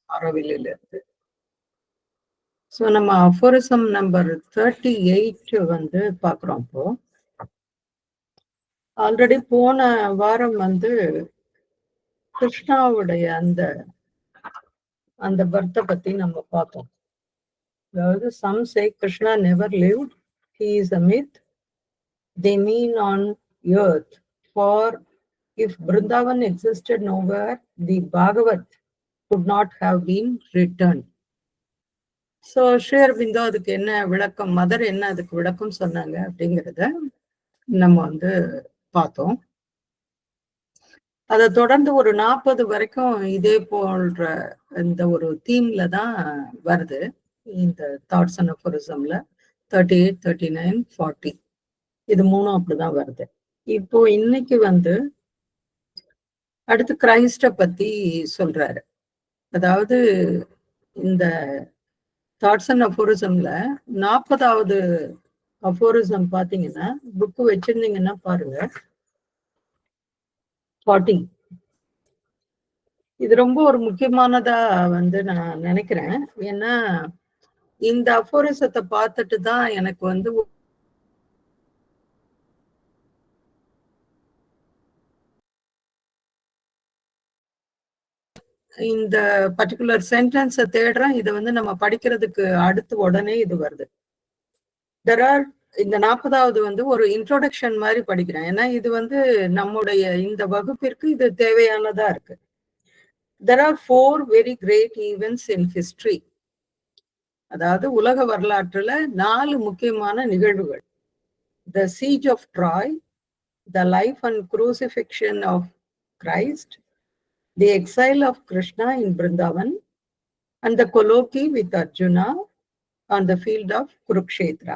அறவிலிருந்து. So நம்ம அஃபோரிசம் number 38 வந்து பார்க்குறோம் இப்போ. ஆல்ரெடி போன வாரம் வந்து கிருஷ்ணாவுடைய அந்த பர்த்தை பத்தி நம்ம பார்த்தோம். அதாவது some say Krishna never lived, he is a myth, they mean on earth, for if Vrindavan existed nowhere, the Bhagavat could not have been written. So Sri Aurobindo அதுக்கு என்ன விளக்கம், மதர் என்ன அதுக்கு விளக்கம் சொன்னாங்க அப்படிங்கிறத நம்ம வந்து பார்த்தோம். அதை தொடர்ந்து ஒரு 40 வரைக்கும் இதே போன்ற இந்த ஒரு தீம்ல தான் வருது. இந்த தாட்ஸ் அண்ட் அஃபோரிசம்ல 38, 39, 40 இது மூணும் அப்படிதான் வருது. இப்போ இன்னைக்கு வந்து அடுத்து கிரைஸ்ட பத்தி சொல்றாரு. அதாவது இந்த தாட்ஸ் அண்ட் அஃபோரிசம்ல 40வது அஃபோரிசம் பாத்தீங்கன்னா, புக்கு வச்சிருந்தீங்கன்னா பாருங்க, 40. இது ரொம்ப ஒரு முக்கியமானதா வந்து நான் நினைக்கிறேன். ஏன்னா இந்த அஃபோரிசத்தை பார்த்துட்டு தான் எனக்கு வந்து இந்த பர்டிகுலர் சென்டென்ஸை தேடுறேன். இதை வந்து நம்ம படிக்கிறதுக்கு அடுத்து உடனே இது வருது. இந்த 40வது வந்து ஒரு இன்ட்ரோடக்ஷன் மாதிரி படிக்கிறேன். ஏன்னா இது வந்து நம்முடைய இந்த வகுப்பிற்கு இது தேவையானதா இருக்கு. There are 4 very great events in history. அதாவது உலக வரலாற்றுல 4 முக்கியமான நிகழ்வுகள். The siege of Troy, the life and crucifixion of Christ, the exile of Krishna in Vrindavan, and the colloquy with Arjuna on the field of Kurukshetra.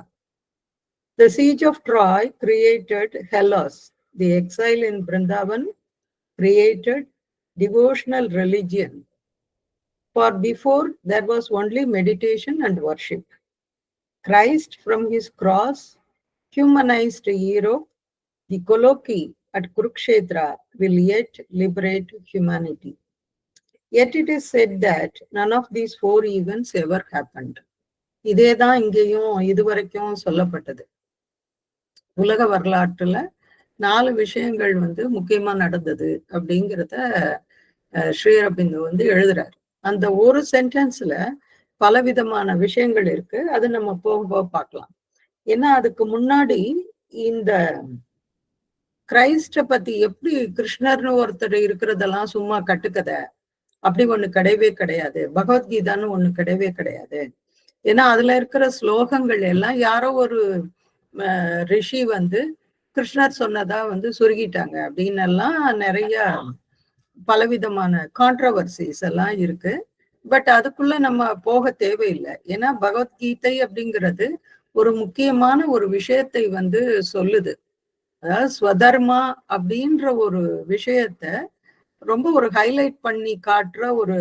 The siege of Troy created Hellas. The exile in Vrindavan created devotional religion. For before there was only meditation and worship. Christ from his cross humanized hero. The colloquy at Kurukshetra will yet liberate humanity. Yet it is said that none of these 4 events ever happened. இதேதான் இங்கேயும் இதுவரைக்கும் சொல்லப்பட்டது. உலக வரலாற்றுல 4 விஷயங்கள் வந்து முக்கியமா நடந்தது அப்படிங்கிறத ஸ்ரீ அரபிந்தோ வந்து எழுதுறாரு. அந்த ஒரு சென்டென்ஸ்ல பலவிதமான விஷயங்கள் இருக்கு. அது நம்ம போக பார்க்கலாம். ஏன்னா அதுக்கு முன்னாடி இந்த கிரைஸ்ட பத்தி எப்படி கிருஷ்ணர்னு ஒருத்தர் இருக்கிறதெல்லாம் சும்மா கட்டுக்கதை அப்படி ஒண்ணு கிடையவே கிடையாது. பகவத்கீதான்னு ஒண்ணு கிடையவே கிடையாது. ஏன்னா அதுல இருக்கிற ஸ்லோகங்கள் எல்லாம் யாரோ ஒரு ரிஷி வந்து கிருஷ்ணர் சொன்னதா வந்து சுருகிட்டாங்க அப்படின்னு எல்லாம் நிறைய பலவிதமான கான்ட்ரவர்சிஸ் எல்லாம் இருக்கு. பட் அதுக்குள்ள நம்ம போக தேவையில்லை. ஏன்னா பகவத்கீதை அப்படிங்கிறது ஒரு முக்கியமான ஒரு விஷயத்தை வந்து சொல்லுது. அதாவது ஸ்வதர்மா அப்படின்ற ஒரு விஷயத்த ரொம்ப ஒரு ஹைலைட் பண்ணி காட்டுற ஒரு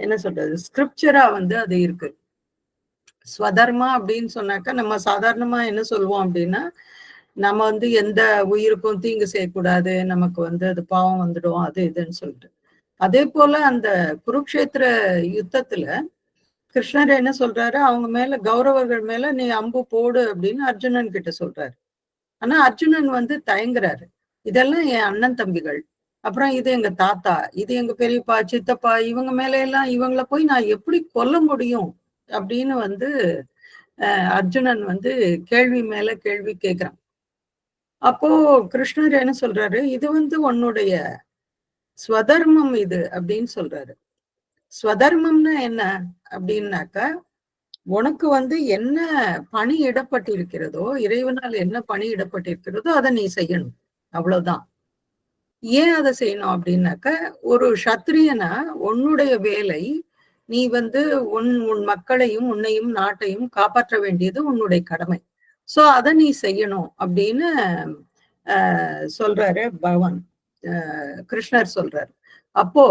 என்ன சொல்றது ஸ்கிரிப்சரா வந்து அது இருக்கு. ஸ்வதர்மா அப்படின்னு சொன்னாக்கா நம்ம சாதாரணமா என்ன சொல்லுவோம் அப்படின்னா, நம்ம வந்து எந்த உயிருக்கும் தீங்கு செய்யக்கூடாது, நமக்கு வந்து அது பாவம் வந்துடும், அது இதுன்னு சொல்லிட்டு. அதே போல அந்த குருக்ஷேத்திர யுத்தத்துல கிருஷ்ணர் என்ன சொல்றாரு, அவங்க மேல கௌரவர்கள் மேல நீ அம்பு போடு அப்படின்னு அர்ஜுனன் கிட்ட சொல்றாரு. ஆனா அர்ஜுனன் வந்து தயங்குறாரு. இதெல்லாம் என் அண்ணன் தம்பிகள், அப்புறம் இது எங்க தாத்தா, இது எங்க பெரியப்பா, சித்தப்பா, இவங்க மேல எல்லாம் இவங்கள போய் நான் எப்படி கொல்ல முடியும் அப்படின்னு வந்து அர்ஜுனன் வந்து கேள்வி மேல கேள்வி கேட்கிறான். அப்போ கிருஷ்ணர் என்ன சொல்றாரு, இது வந்து உன்னுடைய ஸ்வதர்மம் இது அப்படின்னு சொல்றாரு. ஸ்வதர்மம்னா என்ன அப்படின்னாக்கா, உனக்கு வந்து என்ன பணி இடப்பட்டிருக்கிறதோ, இறைவனால் என்ன பணி இடப்பட்டிருக்கிறதோ அதை நீ செய்யணும், அவ்வளவுதான். ஏன் அதை செய்யணும் அப்படின்னாக்க, ஒரு சத்திரியனா உன்னுடைய வேலை, நீ வந்து உன் மக்களையும் உன்னையும் நாட்டையும் காப்பாற்ற வேண்டியது உன்னுடைய கடமை. சோ அதை நீ செய்யணும் அப்படின்னு சொல்றாரு பகவான், கிருஷ்ணர் சொல்றாரு. அப்போ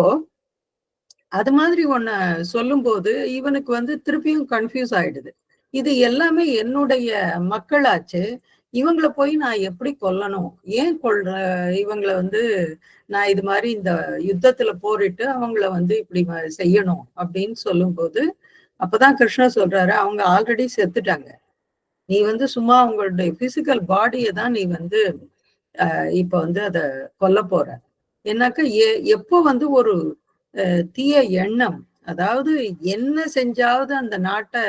அது மாதிரி ஒன்ன சொல்லும் போது இவனுக்கு வந்து திருப்பியும் கன்ஃபியூஸ் ஆயிடுது. இது எல்லாமே என்னுடைய மக்களாச்சு, இவங்களை போய் நான் எப்படி கொல்லணும், ஏன் கொல்ற இவங்களை வந்து நான் இது மாதிரி இந்த யுத்தத்துல போரிட்டு அவங்கள வந்து இப்படி செய்யணும் அப்படின்னு சொல்லும்போது அப்பதான் கிருஷ்ணர் சொல்றாரு, அவங்க ஆல்ரெடி செத்துட்டாங்க. நீ வந்து சும்மா அவங்களுடைய பிசிக்கல் பாடியை தான் நீ வந்து இப்ப வந்து அத கொல்ல போற. ஏன்னாக்கா எப்போ வந்து ஒரு தீய எண்ணம், அதாவது என்ன செஞ்சாவது அந்த நாட்டை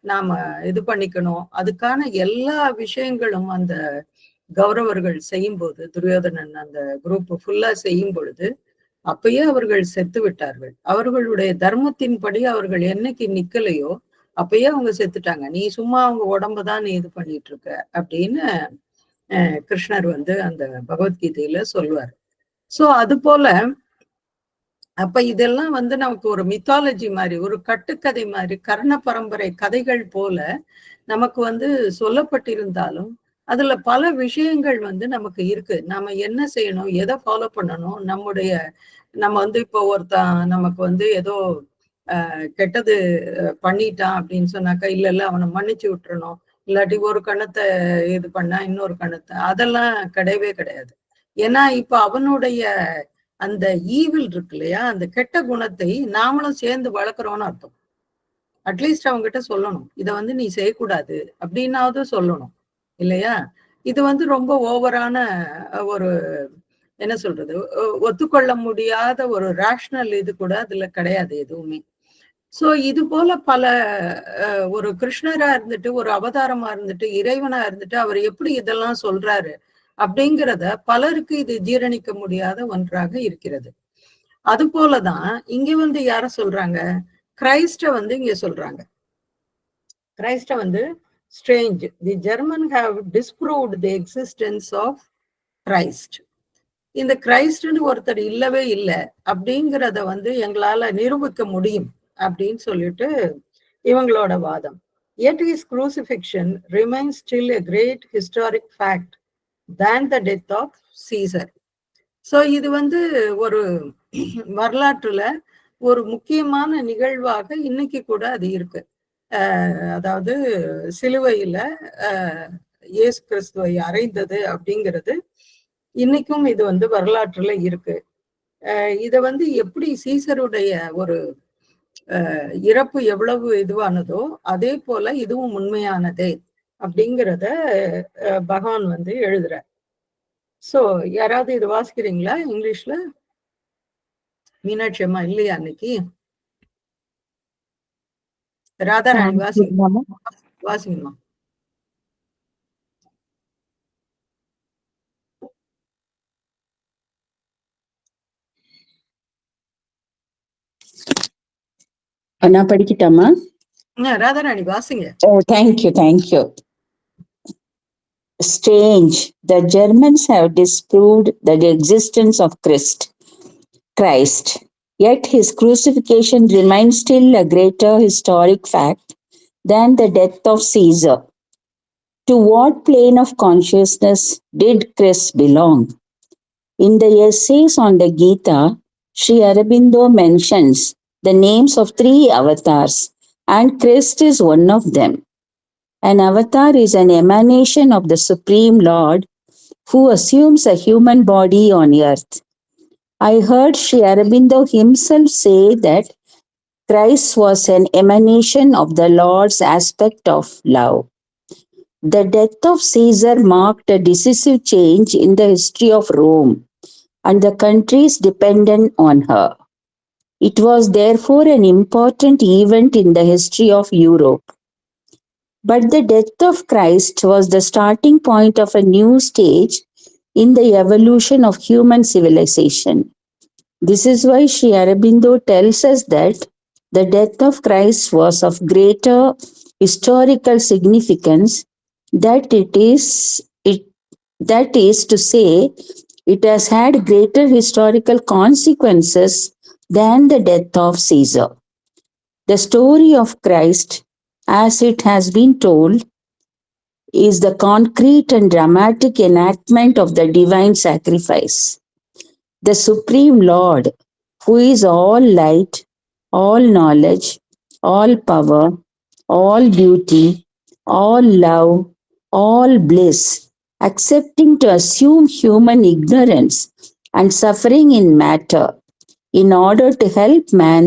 நாம இது பண்ணிக்கணும், அதுக்கான எல்லா விஷயங்களும் அந்த கௌரவர்கள் செய்யும் போது, துரியோதனன் அந்த குரூப் ஃபுல்லா செய்யும் பொழுது அப்பயே அவர்கள் செத்து விட்டார்கள். அவர்களுடைய தர்மத்தின்படி அவர்கள் என்னைக்கு நிக்கலையோ அப்பயே அவங்க செத்துட்டாங்க. நீ சும்மா அவங்க உடம்பதான் நீ இது பண்ணிட்டு இருக்க அப்படின்னு கிருஷ்ணர் வந்து அந்த பகவத்கீதையில சொல்லுவார். சோ அது போல அப்ப இதெல்லாம் வந்து நமக்கு ஒரு மித்தாலஜி மாதிரி, ஒரு கட்டுக்கதை மாதிரி, கர்ண பரம்பரை கதைகள் போல நமக்கு வந்து சொல்லப்பட்டிருந்தாலும் அதுல பல விஷயங்கள் வந்து நமக்கு இருக்கு. நாம என்ன செய்யணும், எதை ஃபாலோ பண்ணணும், நம்ம வந்து இப்போ ஒருத்தன் நமக்கு வந்து ஏதோ கெட்டது பண்ணிட்டான் அப்படின்னு சொன்னாக்கா இல்ல இல்ல அவனை மன்னிச்சு விட்டுறணும், இல்லாட்டி ஒரு கணத்தை இது பண்ணா இன்னொரு கணத்தை, அதெல்லாம் கிடையவே கிடையாது. ஏன்னா இப்ப அவனுடைய அந்த ஈவில் இருக்கு இல்லையா, அந்த கெட்ட குணத்தை நாமளும் சேர்ந்து வளர்க்குறோம்னு அர்த்தம். அட்லீஸ்ட் அவங்க கிட்ட சொல்லணும், இதை வந்து நீ செய்யக்கூடாது அப்படின்னாவது சொல்லணும் இல்லையா. இது வந்து ரொம்ப ஓவரான ஒரு என்ன சொல்றது, ஒத்துக்கொள்ள முடியாத ஒரு ரேஷனல் இது கூட அதுல கிடையாது எதுவுமே. சோ இது போல பல ஒரு கிருஷ்ணரா இருந்துட்டு, ஒரு அவதாரமா இருந்துட்டு, இறைவனா இருந்துட்டு அவர் எப்படி இதெல்லாம் சொல்றாரு அப்படிங்கிறத பலருக்கு இது ஜீரணிக்க முடியாத ஒன்றாக இருக்கிறது. அது போலதான் இங்க வந்து யார சொல்றாங்க, கிரைஸ்ட வந்து இங்க சொல்றாங்க. கிரைஸ்ட வந்து strange, the German have disproved the existence of Christ. இந்த கிரைஸ்ட்னு ஒருத்தர் இல்லவே இல்லை அப்படிங்கிறத வந்து எங்களால நிரூபிக்க முடியும் அப்படின்னு சொல்லிட்டு இவங்களோட வாதம். Yet his crucifixion remains still a great historic fact than the death of Caesar. So இது வந்து ஒரு வரலாற்றுல ஒரு முக்கியமான நிகழ்வாக இன்னைக்கு கூட அது இருக்கு. அதாவது சிலுவையில இயேசு கிறிஸ்துவை அறைந்தது அப்படிங்கிறது இன்னைக்கும் இது வந்து வரலாற்றுல இருக்கு. இத வந்து எப்படி சீசருடைய ஒரு இறப்பு எவ்வளவு இதுவானதோ அதே போல இதுவும் உண்மையானதே அப்படிங்கிறத பகவான் வந்து எழுதுற. சோ யாராவது இது வாசிக்கிறீங்களா இங்கிலீஷ்ல? மீனாட்சி அம்மா இல்லையா அன்னைக்கு? ராதாராணி வாசிங்கம்மா. நான் படிக்கட்டாமா? ராதாராணி வாசிங்க. Oh, thank you. Strange, the Germans have disproved the existence of Christ, yet his crucifixion remains still a greater historic fact than the death of Caesar. To what plane of consciousness did Christ belong? In the essays on the Gita, Sri Aurobindo mentions the names of 3 avatars, and Christ is one of them. An avatar is an emanation of the Supreme Lord who assumes a human body on earth. I heard Sri Aurobindo himself say that Christ was an emanation of the Lord's aspect of love. The death of Caesar marked a decisive change in the history of Rome and the countries dependent on her. It was therefore an important event in the history of Europe. But the death of Christ was the starting point of a new stage in the evolution of human civilization. This is why Sri Aurobindo tells us that the death of Christ was of greater historical significance, that is to say, it has had greater historical consequences than the death of Caesar. The story of Christ, as it has been told, is the concrete and dramatic enactment of the divine sacrifice. The Supreme Lord, who is all light, all knowledge, all power, all beauty, all love, all bliss, accepting to assume human ignorance and suffering in matter in order to help man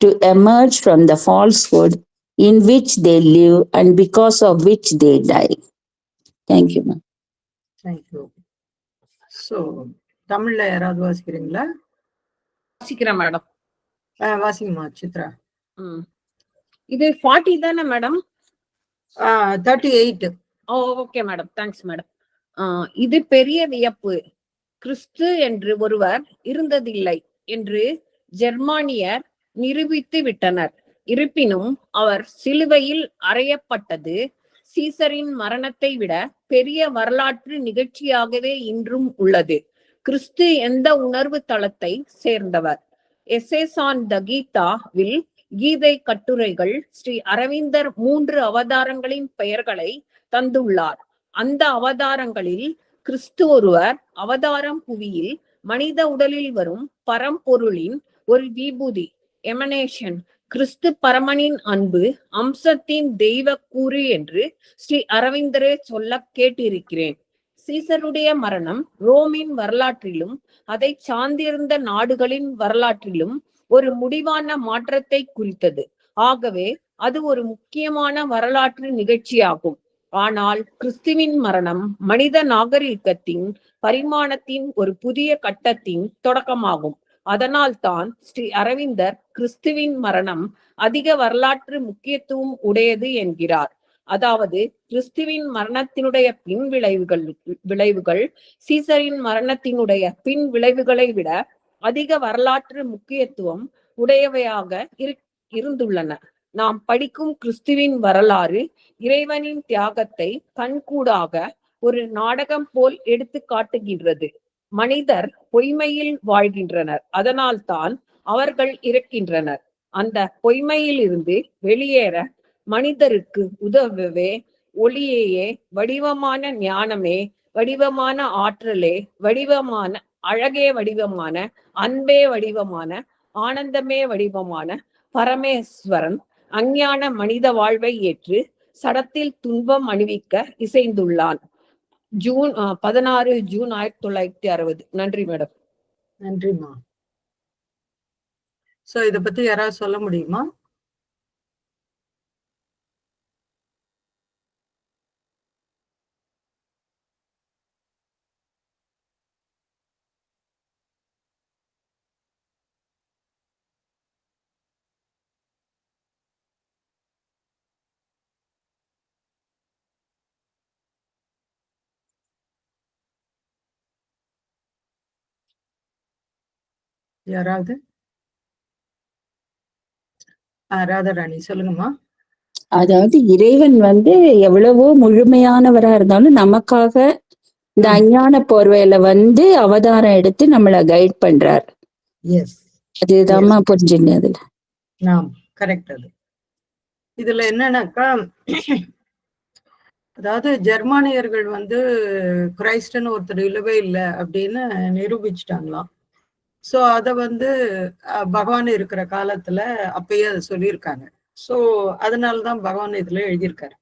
to emerge from the falsehood in which they live and because of which they die. Thank you, ma'am. Thank you. So தமிழ்ல யாராவது வாசிக்கிறீங்களா? வாசிக்கிறேன் madam. வாசிங்கம்மா Chitra. இது 40 தானே madam? 38. Okay madam, thanks madam. இது பெரிய வியப்பு. கிறிஸ்து என்று ஒருவர் இருந்ததில்லை என்று ஜெர்மானியர் நிரூபித்து விட்டனர். இருப்பினும் அவர் சிலுவையில் அறையப்பட்டது சீசரின் மரணத்தை விட பெரிய வரலாற்று நிகழ்ச்சியாகவே இன்றும் உள்ளது. கிறிஸ்து எந்த உணர்வு தளத்தை சேர்ந்தவர்? எஸ்ஸேஸ் ஆன் த கீதாவில் கீதை கட்டுரைகள் ஸ்ரீ அரவிந்தர் 3 அவதாரங்களின் பெயர்களை தந்துள்ளார். அந்த அவதாரங்களில் கிறிஸ்து ஒருவர் அவதாரம் புவியில் மனித உடலில் வரும் பரம்பொருளின் ஒரு விபூதி, எமனேஷன். கிறிஸ்து பரமனின் அன்பு அம்சத்தின் தெய்வ கூறு என்று ஸ்ரீ அரவிந்தரே சொல்ல கேட்டிருக்கிறேன். சீசருடைய மரணம் ரோமின் வரலாற்றிலும் அதை சார்ந்திருந்த நாடுகளின் வரலாற்றிலும் ஒரு முடிவான மாற்றத்தை குறித்தது. ஆகவே அது ஒரு முக்கியமான வரலாற்று நிகழ்ச்சியாகும். ஆனால் கிறிஸ்துவின் மரணம் மனித நாகரிகத்தின் பரிமாணத்தின் ஒரு புதிய கட்டத்தின் தொடக்கமாகும். அதனால் தான் ஸ்ரீ அரவிந்தர் கிறிஸ்துவின் மரணம் அதிக வரலாற்று முக்கியத்துவம் உடையது என்கிறார். அதாவது கிறிஸ்துவின் மரணத்தினுடைய பின் விளைவுகள் சீசரின் மரணத்தினுடைய பின் விளைவுகளை விட அதிக வரலாற்று முக்கியத்துவம் உடையவையாக இருந்துள்ளன. நாம் படிக்கும் கிறிஸ்துவின் வரலாறு இறைவனின் தியாகத்தை கண்கூடாக ஒரு நாடகம் போல் எடுத்து காட்டுகின்றது. மனிதர் பொய்மையில் வாழ்கின்றனர், அதனால் தான் அவர்கள் இறக்கின்றனர். அந்த பொய்மையில் இருந்து வெளியேற மனிதருக்கு உதவவே ஒளியையே, வடிவமான ஞானமே, வடிவமான ஆற்றலே, வடிவமான அழகே, வடிவமான அன்பே, வடிவமான ஆனந்தமே, வடிவமான பரமேஸ்வரன் அஞ்ஞான மனித வாழ்வை ஏற்று சடத்தில் துன்பம் அணிவிக்க இசைந்துள்ளான். 16 ஜூன் 1960. நன்றி மேடம். நன்றிம்மா. சோ இத பத்தி யாராவது சொல்ல முடியுமா? யாராவது? ராதாராணி சொல்லுங்கம்மா. அதாவது இறைவன் எவ்வளவோ முழுமையானவரா இருந்தாலும் நமக்காக இந்த அஞ்ஞான போர்வையில அவதாரம் எடுத்து நம்மள கைட் பண்றார். அதுதாம்மா புரிஞ்சுங்க. அதுல கரெக்ட். அது இதுல என்னன்னாக்கா, அதாவது ஜெர்மானியர்கள் கிரைஸ்டன்னு ஒருத்தர் இல்லவே இல்லை அப்படின்னு நிரூபிச்சுட்டாங்களாம். சோ அத பகவான் இருக்கிற காலத்துல அப்பயே அதை சொல்லியிருக்காங்க. சோ அதனாலதான் பகவான் இதுல எழுதியிருக்காரு.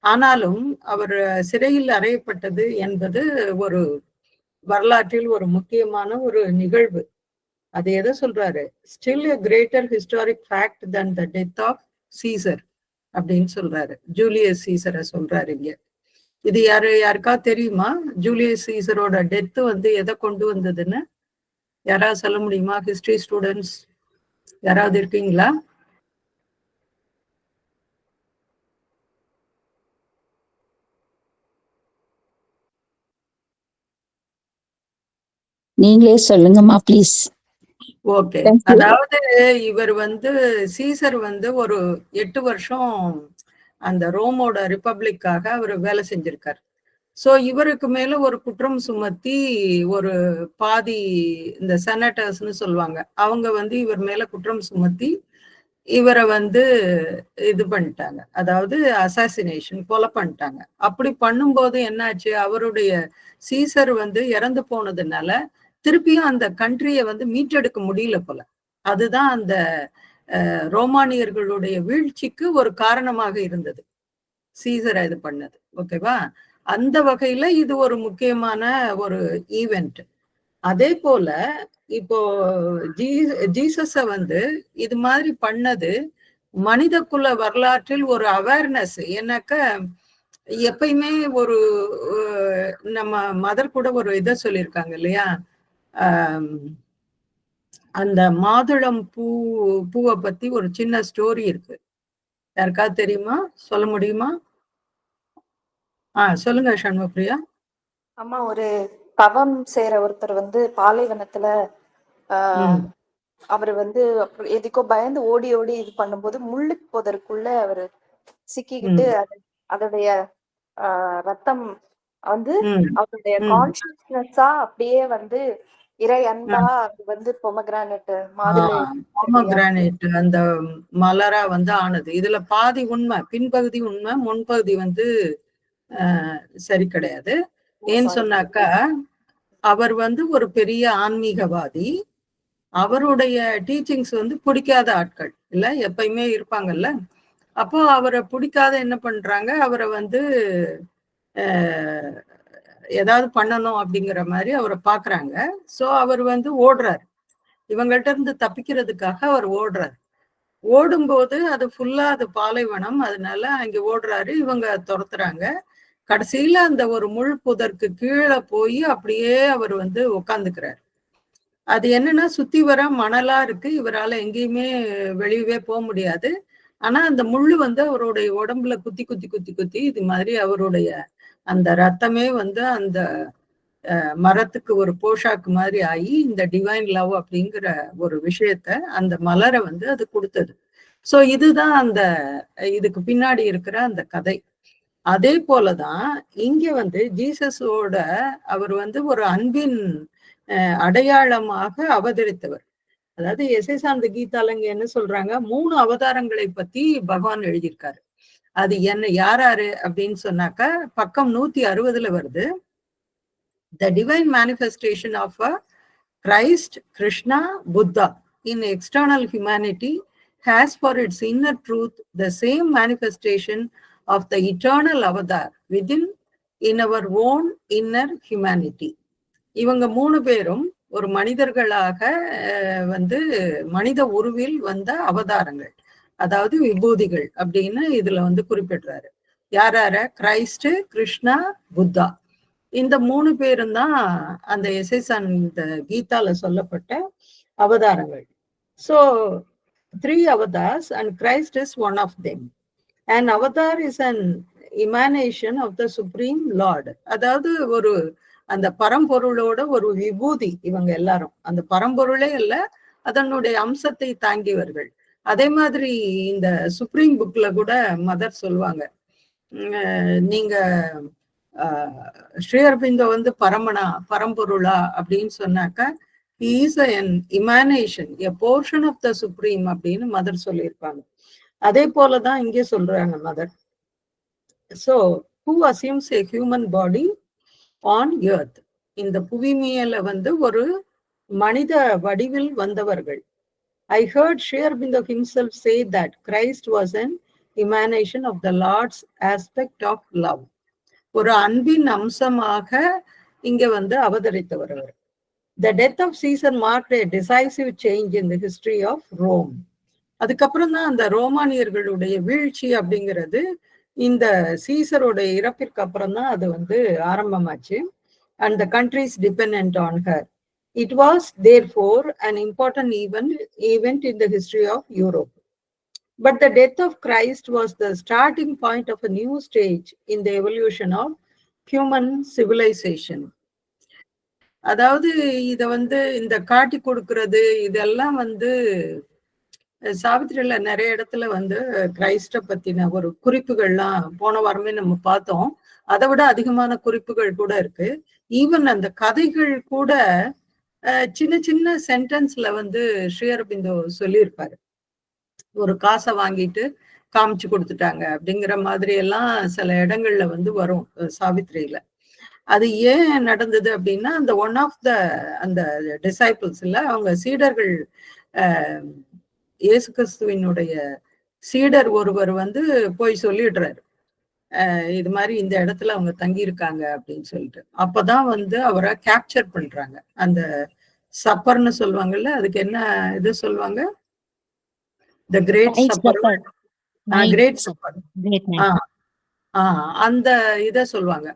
ஆனாலும் அவர் சிறையில் அறையப்பட்டது என்பது ஒரு வரலாற்றில் ஒரு முக்கியமான ஒரு நிகழ்வு. அது எதை சொல்றாரு? Still a greater historic fact than the death of Caesar அப்படின்னு சொல்றாரு. ஜூலியஸ் சீசரை சொல்றாரு இங்க. இது யாருக்கா தெரியுமா? ஜூலியஸ் சீசரோட டெத்து எதை கொண்டு வந்ததுன்னு யாராவது சொல்ல முடியுமா? ஹிஸ்டரி ஸ்டூடெண்ட்ஸ் யாராவது இருக்கீங்களா? நீங்களே சொல்லுங்கம்மா ப்ளீஸ். ஓகே. அதாவது இவர் சீசர் ஒரு 8 வருஷம் அந்த ரோமோட ரிப்பப்ளிக்காக அவர் வேலை செஞ்சிருக்காரு. சோ இவருக்கு மேல ஒரு குற்றம் சுமத்தி ஒரு பாதி இந்த செனட்டர்ஸ்னு சொல்லுவாங்க, அவங்க இவர் மேல குற்றம் சுமத்தி இவரை இது பண்ணிட்டாங்க. அதாவது அசாசினேஷன், கொலை பண்ணிட்டாங்க. அப்படி பண்ணும்போது என்னாச்சு, அவருடைய சீசர் இறந்து போனதுனால திருப்பியும் அந்த கண்ட்ரிய மீட்டெடுக்க முடியல போல. அதுதான் அந்த ரோமானியர்களுடைய வீழ்ச்சிக்கு ஒரு காரணமாக இருந்தது. சீசரை இது பண்ணது. ஓகேவா? அந்த வகையில இது ஒரு முக்கியமான ஒரு ஈவென்ட். அதே போல இப்போ ஜீசஸ வந்து இது மாதிரி பண்ணது மனித குல வரலாற்றில் ஒரு அவேர்னஸ். ஏன்னாக்க எப்பயுமே ஒரு நம்ம மதர் கூட ஒரு இதை சொல்லியிருக்காங்க இல்லையா, அந்த மாதுளம் பூவை பத்தி ஒரு சின்ன ஸ்டோரி இருக்கு. யாருக்காவது தெரியுமா? சொல்ல முடியுமா? சொல்லுங்க சண்முகப்பிரியா. ஆமா, ஒரு தவம் செய்யற ஒருத்தர் வந்து பாலைவனத்துல அவர் வந்து எதுக்கோ பயந்து ஓடி ஓடி இது பண்ணும்போது முள்ளு போதற்குள்ள அவரு சிக்கிக்கிட்டு அதோடைய ரத்தம் வந்து அவருடைய கான்சியஸ்னஸா அப்படியே வந்து இறை அன்பா அது வந்து பொமகிரானேட் அந்த மலரா வந்து ஆனது. இதுல பாதி உண்மை, பின்பகுதி உண்மை, முன்பகுதி வந்து சரி கிடையாது. ஏன்னு சொன்னாக்கா அவர் வந்து ஒரு பெரிய ஆன்மீகவாதி. அவருடைய டீச்சிங்ஸ் வந்து பிடிக்காத ஆட்கள் இல்ல, எப்பயுமே இருப்பாங்கல்ல. அப்போ அவரை பிடிக்காத என்ன பண்றாங்க, அவரை வந்து ஏதாவது பண்ணணும் அப்படிங்கிற மாதிரி அவரை பாக்குறாங்க. சோ அவர் வந்து ஓடுறாரு, இவங்கள்ட்ட இருந்து தப்பிக்கிறதுக்காக அவர் ஓடுறாரு. ஓடும்போது அது ஃபுல்லா அது பாலைவனம், அதனால அங்க ஓடுறாரு, இவங்க துரத்துறாங்க. கடைசியில அந்த ஒரு முள் புதருக்கு கீழே போய் அப்படியே அவர் வந்து உட்காந்துக்கிறார். அது என்னன்னா சுத்தி வர மணலா இருக்கு, இவரால எங்கேயுமே வெளியவே போக முடியாது. ஆனா அந்த முள்ளு வந்து அவருடைய உடம்புல குத்தி குத்தி குத்தி குத்தி இது மாதிரி அவருடைய அந்த ரத்தமே வந்து அந்த மரத்துக்கு ஒரு போஷாக்கு மாதிரி ஆகி இந்த டிவைன் லவ் அப்படிங்கிற ஒரு விஷயத்த அந்த மலரை வந்து அது கொடுத்தது. சோ இதுதான் அந்த இதுக்கு பின்னாடி இருக்கிற அந்த கதை. அதே போலதான் இங்க வந்து ஜீசஸோட அவர் வந்து ஒரு அன்பின் அடையாளமாக அவதரித்தவர். அதாவது எசேசாந்த கீதாலங்க என்ன சொல்றாங்க, 3 அவதாரங்களை பத்தி பகவான் எழுதியிருக்காரு. அது என்ன யாராரு அப்படின்னு சொன்னாக்க பக்கம் 160 வருது. The divine manifestation of a Christ, Krishna, Buddha in external humanity has for its inner truth the same manifestation of the eternal avatar within in our own inner humanity. இவங்க 3 பேரும் ஒரு மனிதர்களாக வந்து மனித உருவில் வந்த அவதாரங்கள், அதாவது விபூதிகள் அப்படின்னு இதுல வந்து குறிப்பிடுறாரு. யாரார? கிரைஸ்ட், கிருஷ்ணா, புத்தா. இந்த 3 பேரும் தான் அந்த எசேசாந்த கீதால சொல்லப்பட்ட அவதாரங்கள். So 3 avatars and Christ is one of them. An avatar is an emanation of the Supreme Lord. அதாவது ஒரு அந்த பரம்பொருளோட ஒரு விபூதி இவங்க எல்லாரும். அந்த பரம்பொருளே இல்ல, அதனுடைய அம்சத்தை தாங்கியவர்கள். அதே மாதிரி இந்த சுப்ரீம் புக்ல கூட மதர் சொல்லுவாங்க, நீங்க ஸ்ரீ அரபிந்தோ வந்து பரம்பொருளா அப்படின்னு சொன்னாக்க he is an emanation, a portion of the supreme அப்படின்னு மதர் சொல்லியிருப்பாங்க. அதே போலதான் இங்கே சொல்றாங்க mother. So who assumes a human body on earth? இந்த புவிமியல வந்து ஒரு மனித வடிவில் வந்தவர்கள். I heard Sri Aurobindo himself say that Christ was an emanation of the Lord's aspect of love. ஒரு அன்பின் அம்சமாக இங்க வந்து அவதரித்தவர் அவர். The death of Caesar marked a decisive change in the history of Rome. அதுக்கப்புறம் தான் அந்த ரோமானியர்களுடைய வீழ்ச்சி அப்படிங்கிறது இந்த சீசருடைய இறப்பிற்கு அப்புறம் தான் அது வந்து ஆரம்பமாச்சு. And the countries dependent on her. It was therefore an important event in the history of Europe. But the death of Christ was the starting point of a new stage in the evolution of human civilization. அதாவது இத வந்து இந்த காட்டி கொடுக்கிறது இதெல்லாம் வந்து சாவித்திரியில நிறைய இடத்துல வந்து கிரைஸ்ட பத்தின ஒரு குறிப்புகள்லாம் போன வாரமே நம்ம பார்த்தோம். அதை விட அதிகமான குறிப்புகள் கூட இருக்கு. ஈவன் அந்த கதைகள் கூட சின்ன சின்ன சென்டென்ஸ்ல வந்து ஸ்ரீ அரபிந்தோ சொல்லியிருப்பாரு. ஒரு காசை வாங்கிட்டு காமிச்சு கொடுத்துட்டாங்க அப்படிங்கிற மாதிரி எல்லாம் சில இடங்கள்ல வந்து வரும் சாவித்திரியில. அது ஏன் நடந்தது அப்படின்னா, அந்த ஒன் ஆஃப் த அந்த டிசைபிள்ஸ் இல்ல, அவங்க சீடர்கள், இயேசு கிறிஸ்துவினுடைய சீடர் ஒருவர் வந்து போய் சொல்லிடுறாரு, இது மாதிரி இந்த இடத்துல அவங்க தங்கி இருக்காங்க அப்படின்னு சொல்லிட்டு அப்பதான் வந்து அவரை கேப்சர் பண்றாங்க. அந்த சப்பர்னு சொல்லுவாங்கல்ல, அதுக்கு என்ன இது சொல்லுவாங்க, the great supper, great supper, அந்த இத சொல்லுவாங்க.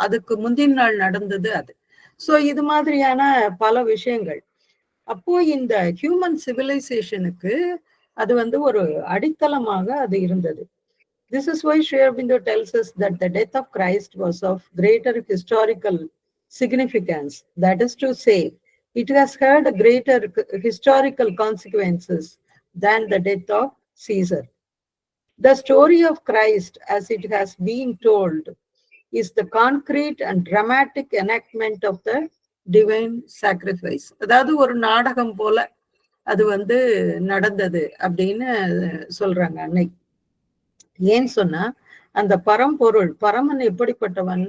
அதுக்கு முந்தின நாள் நடந்தது அது. சோ இது மாதிரியான பல விஷயங்கள். அப்போ இந்த ஹியூமன் சிவிலைசேஷனுக்கு அது வந்து ஒரு அடித்தளமாக அது இருந்தது. This is why Sri Aurobindo tells us that the death of Christ was of greater historical significance. That is to say, it has had greater historical consequences than the death of Caesar. The story of Christ, as it has been told, is the concrete and dramatic enactment of the divine sacrifice. அதாவது ஒரு நாடகம் போல அது வந்து நடந்தது அப்படின்னு சொல்றாங்க அன்னை. ஏன்னு சொன்னா அந்த பரம்பொருள், பரமன் எப்படிப்பட்டவன்?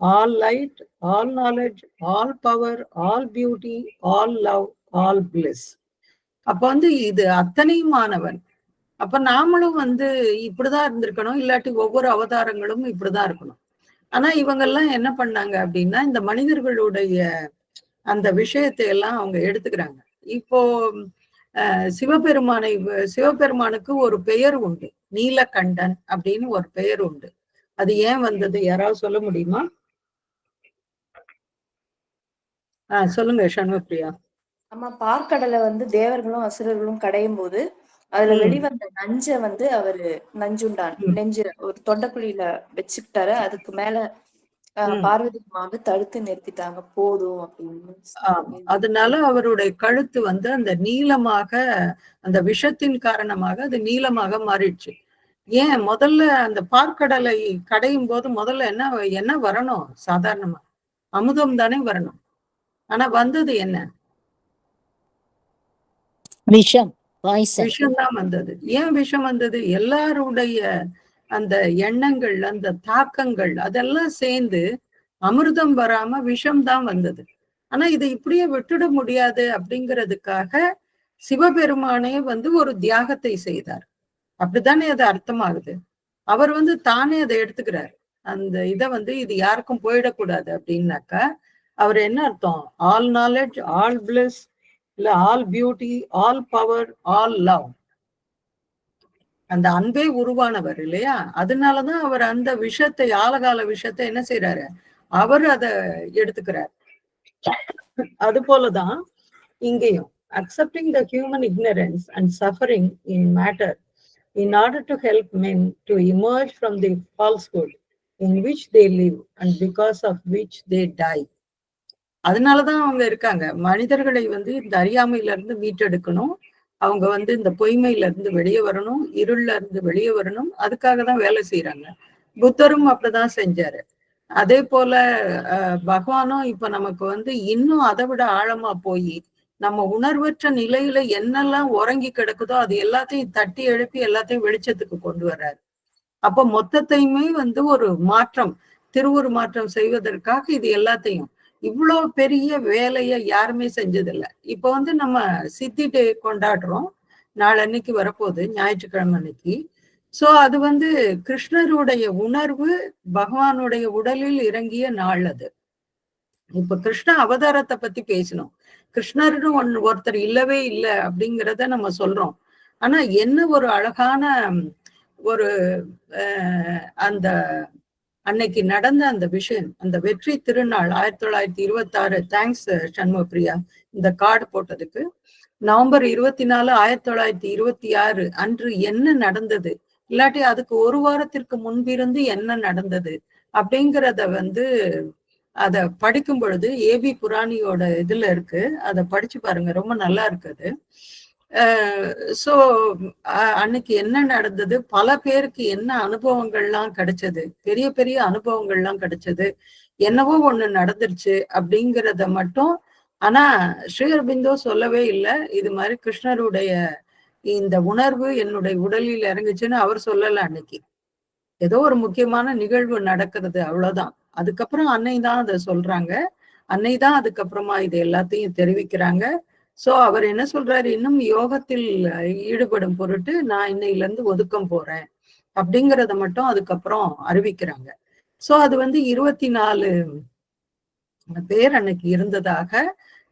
All light, all knowledge, all power, all beauty, all love, all bliss. அப்ப வந்து இது அத்தனையுமானவன். அப்ப நாமளும் வந்து இப்படிதான் இருந்திருக்கணும், இல்லாட்டி ஒவ்வொரு அவதாரங்களும் இப்படிதான் இருக்கணும். ஆனா இவங்கெல்லாம் என்ன பண்ணாங்க அப்படின்னா, இந்த மனிதர்களுடைய அந்த விஷயத்தை எல்லாம் அவங்க எடுத்துக்கிறாங்க. இப்போ சிவபெருமானுக்கு ஒரு பெயர் உண்டு, நீலகண்டன் அப்படின்னு ஒரு பெயர் உண்டு. அது ஏன் வந்தது, யாராவது சொல்ல முடியுமா? சொல்லுங்க சண்முகப்பிரியா. ஆமா, பார்க்கடலை வந்து தேவர்களும் அசுரர்களும் கடையும் போது அதுல வெளிவந்த நஞ்ச வந்து அவரு நஞ்சுண்டான் நெஞ்சு ஒரு தொண்டைக்குழியில வச்சுக்கிட்டாரு. அதுக்கு மேல பார்வதி வந்து தடுத்து நிறுத்திட்டாங்க, போதும் அப்படின்னு. அதனால அவருடைய கழுத்து வந்து அந்த நீளமாக, அந்த விஷத்தின் காரணமாக அது நீளமாக மாறிடுச்சு. ஏன் முதல்ல அந்த பார்க்கடலை கடையும் போது முதல்ல என்ன வரணும்? சாதாரணமா அமுதம் தானே வரணும். ஆனா வந்தது என்ன? விஷம், விஷம் தான் வந்தது. ஏன் விஷம் வந்தது? எல்லாருடைய அந்த எண்ணங்கள், அந்த தாக்கங்கள் அதெல்லாம் சேர்ந்து அமிர்தம் வராம விஷம் தான் வந்தது. ஆனா இதை இப்படியே விட்டுட முடியாது அப்படிங்கிறதுக்காக சிவபெருமானே வந்து ஒரு தியாகத்தை செய்தார். அப்படித்தானே அது அர்த்தமாகுது. அவர் வந்து தானே அதை எடுத்துக்கிறார். அந்த இதை வந்து இது யாருக்கும் போயிடக்கூடாது அப்படின்னாக்கா அவர் என்ன அர்த்தம்? ஆல் நாலேஜ், ஆல் பிளஸ், இல்ல all beauty, all power, all love. அந்த அன்பே உருவானவர் இல்லையா? அதனாலதான் அவர் அந்த விஷத்தை, ஆலகால விஷத்தை என்ன செய்யறாரு? அவர் அதை எடுத்துக்கிறார். அது போலதான் இங்கேயும் accepting the human ignorance and suffering in matter in order to help men to emerge from the falsehood in which they live and because of which they die. அதனாலதான் அவங்க இருக்காங்க. மனிதர்களை வந்து இந்த அறியாமையில இருந்து மீட்டெடுக்கணும், அவங்க வந்து இந்த பொய்மையில இருந்து வெளியே வரணும், இருள்ல இருந்து வெளியே வரணும். அதுக்காக தான் வேலை செய்யறாங்க. புத்தரும் அப்படிதான் செஞ்சாரு. அதே போல பகவானும் இப்ப நமக்கு வந்து இன்னும் அதை விட ஆழமா போய் நம்ம உணர்வற்ற நிலையில என்னெல்லாம் உறங்கி கிடக்குதோ அது எல்லாத்தையும் தட்டி எழுப்பி எல்லாத்தையும் வெளிச்சத்துக்கு கொண்டு வர்றாரு. அப்ப மொத்தத்தையுமே வந்து ஒரு மாற்றம், திருவுரு மாற்றம் செய்வதற்காக இது எல்லாத்தையும், இவ்வளவு பெரிய வேலையை யாருமே செஞ்சதில்லை. இப்ப வந்து நம்ம சித்தி டே கொண்டாடுறோம், நாளன்னைக்கு வரப்போகுது, ஞாயிற்றுக்கிழமை அன்னைக்கு. சோ அது வந்து கிருஷ்ணருடைய உணர்வு பகவானுடைய உடலில் இறங்கிய நாள் அது. இப்ப கிருஷ்ண அவதாரத்தை பத்தி பேசணும். கிருஷ்ணர்னு ஒருத்தர் இல்லவே இல்லை அப்படிங்கிறத நம்ம சொல்றோம். ஆனா என்ன ஒரு அழகான ஒரு அந்த அன்னைக்கு நடந்த அந்த விஷயம், அந்த வெற்றி திருநாள் 1926. தேங்க்ஸ் சண்முகப்பிரியா இந்த கார்டு போட்டதுக்கு. நவம்பர் 24, 1926 அன்று என்ன நடந்தது, இல்லாட்டி அதுக்கு ஒரு வாரத்திற்கு முன்பிருந்து என்ன நடந்தது அப்படிங்கிறத வந்து அத படிக்கும் பொழுது ஏபி புராணியோட இதுல இருக்கு, அதை படிச்சு பாருங்க, ரொம்ப நல்லா இருக்குது. சோ அன்னைக்கு என்ன நடந்தது, பல பேருக்கு என்ன அனுபவங்கள்லாம் கிடைச்சது, பெரிய பெரிய அனுபவங்கள்லாம் கிடைச்சது, என்னவோ ஒண்ணு நடந்துருச்சு அப்படிங்கிறத மட்டும். ஆனா ஸ்ரீ அரபிந்தோ சொல்லவே இல்லை இது மாதிரி கிருஷ்ணருடைய இந்த உணர்வு என்னுடைய உடலில் இறங்குச்சுன்னு அவர் சொல்லல. அன்னைக்கு ஏதோ ஒரு முக்கியமான நிகழ்வு நடக்கிறது, அவ்வளவுதான். அதுக்கப்புறம் அன்னை தான் அதை சொல்றாங்க, அன்னை தான் அதுக்கப்புறமா இது எல்லாத்தையும் தெரிவிக்கிறாங்க. சோ அவர் என்ன சொல்றாரு, இன்னும் யோகத்தில் ஈடுபடும் பொருட்டு நான் இன்னையில இருந்து ஒதுக்கம் போறேன் அப்படிங்கறத மட்டும் அதுக்கப்புறம் அறிவிக்கிறாங்க. சோ அது வந்து 24 பேர் அன்னைக்கு இருந்ததாக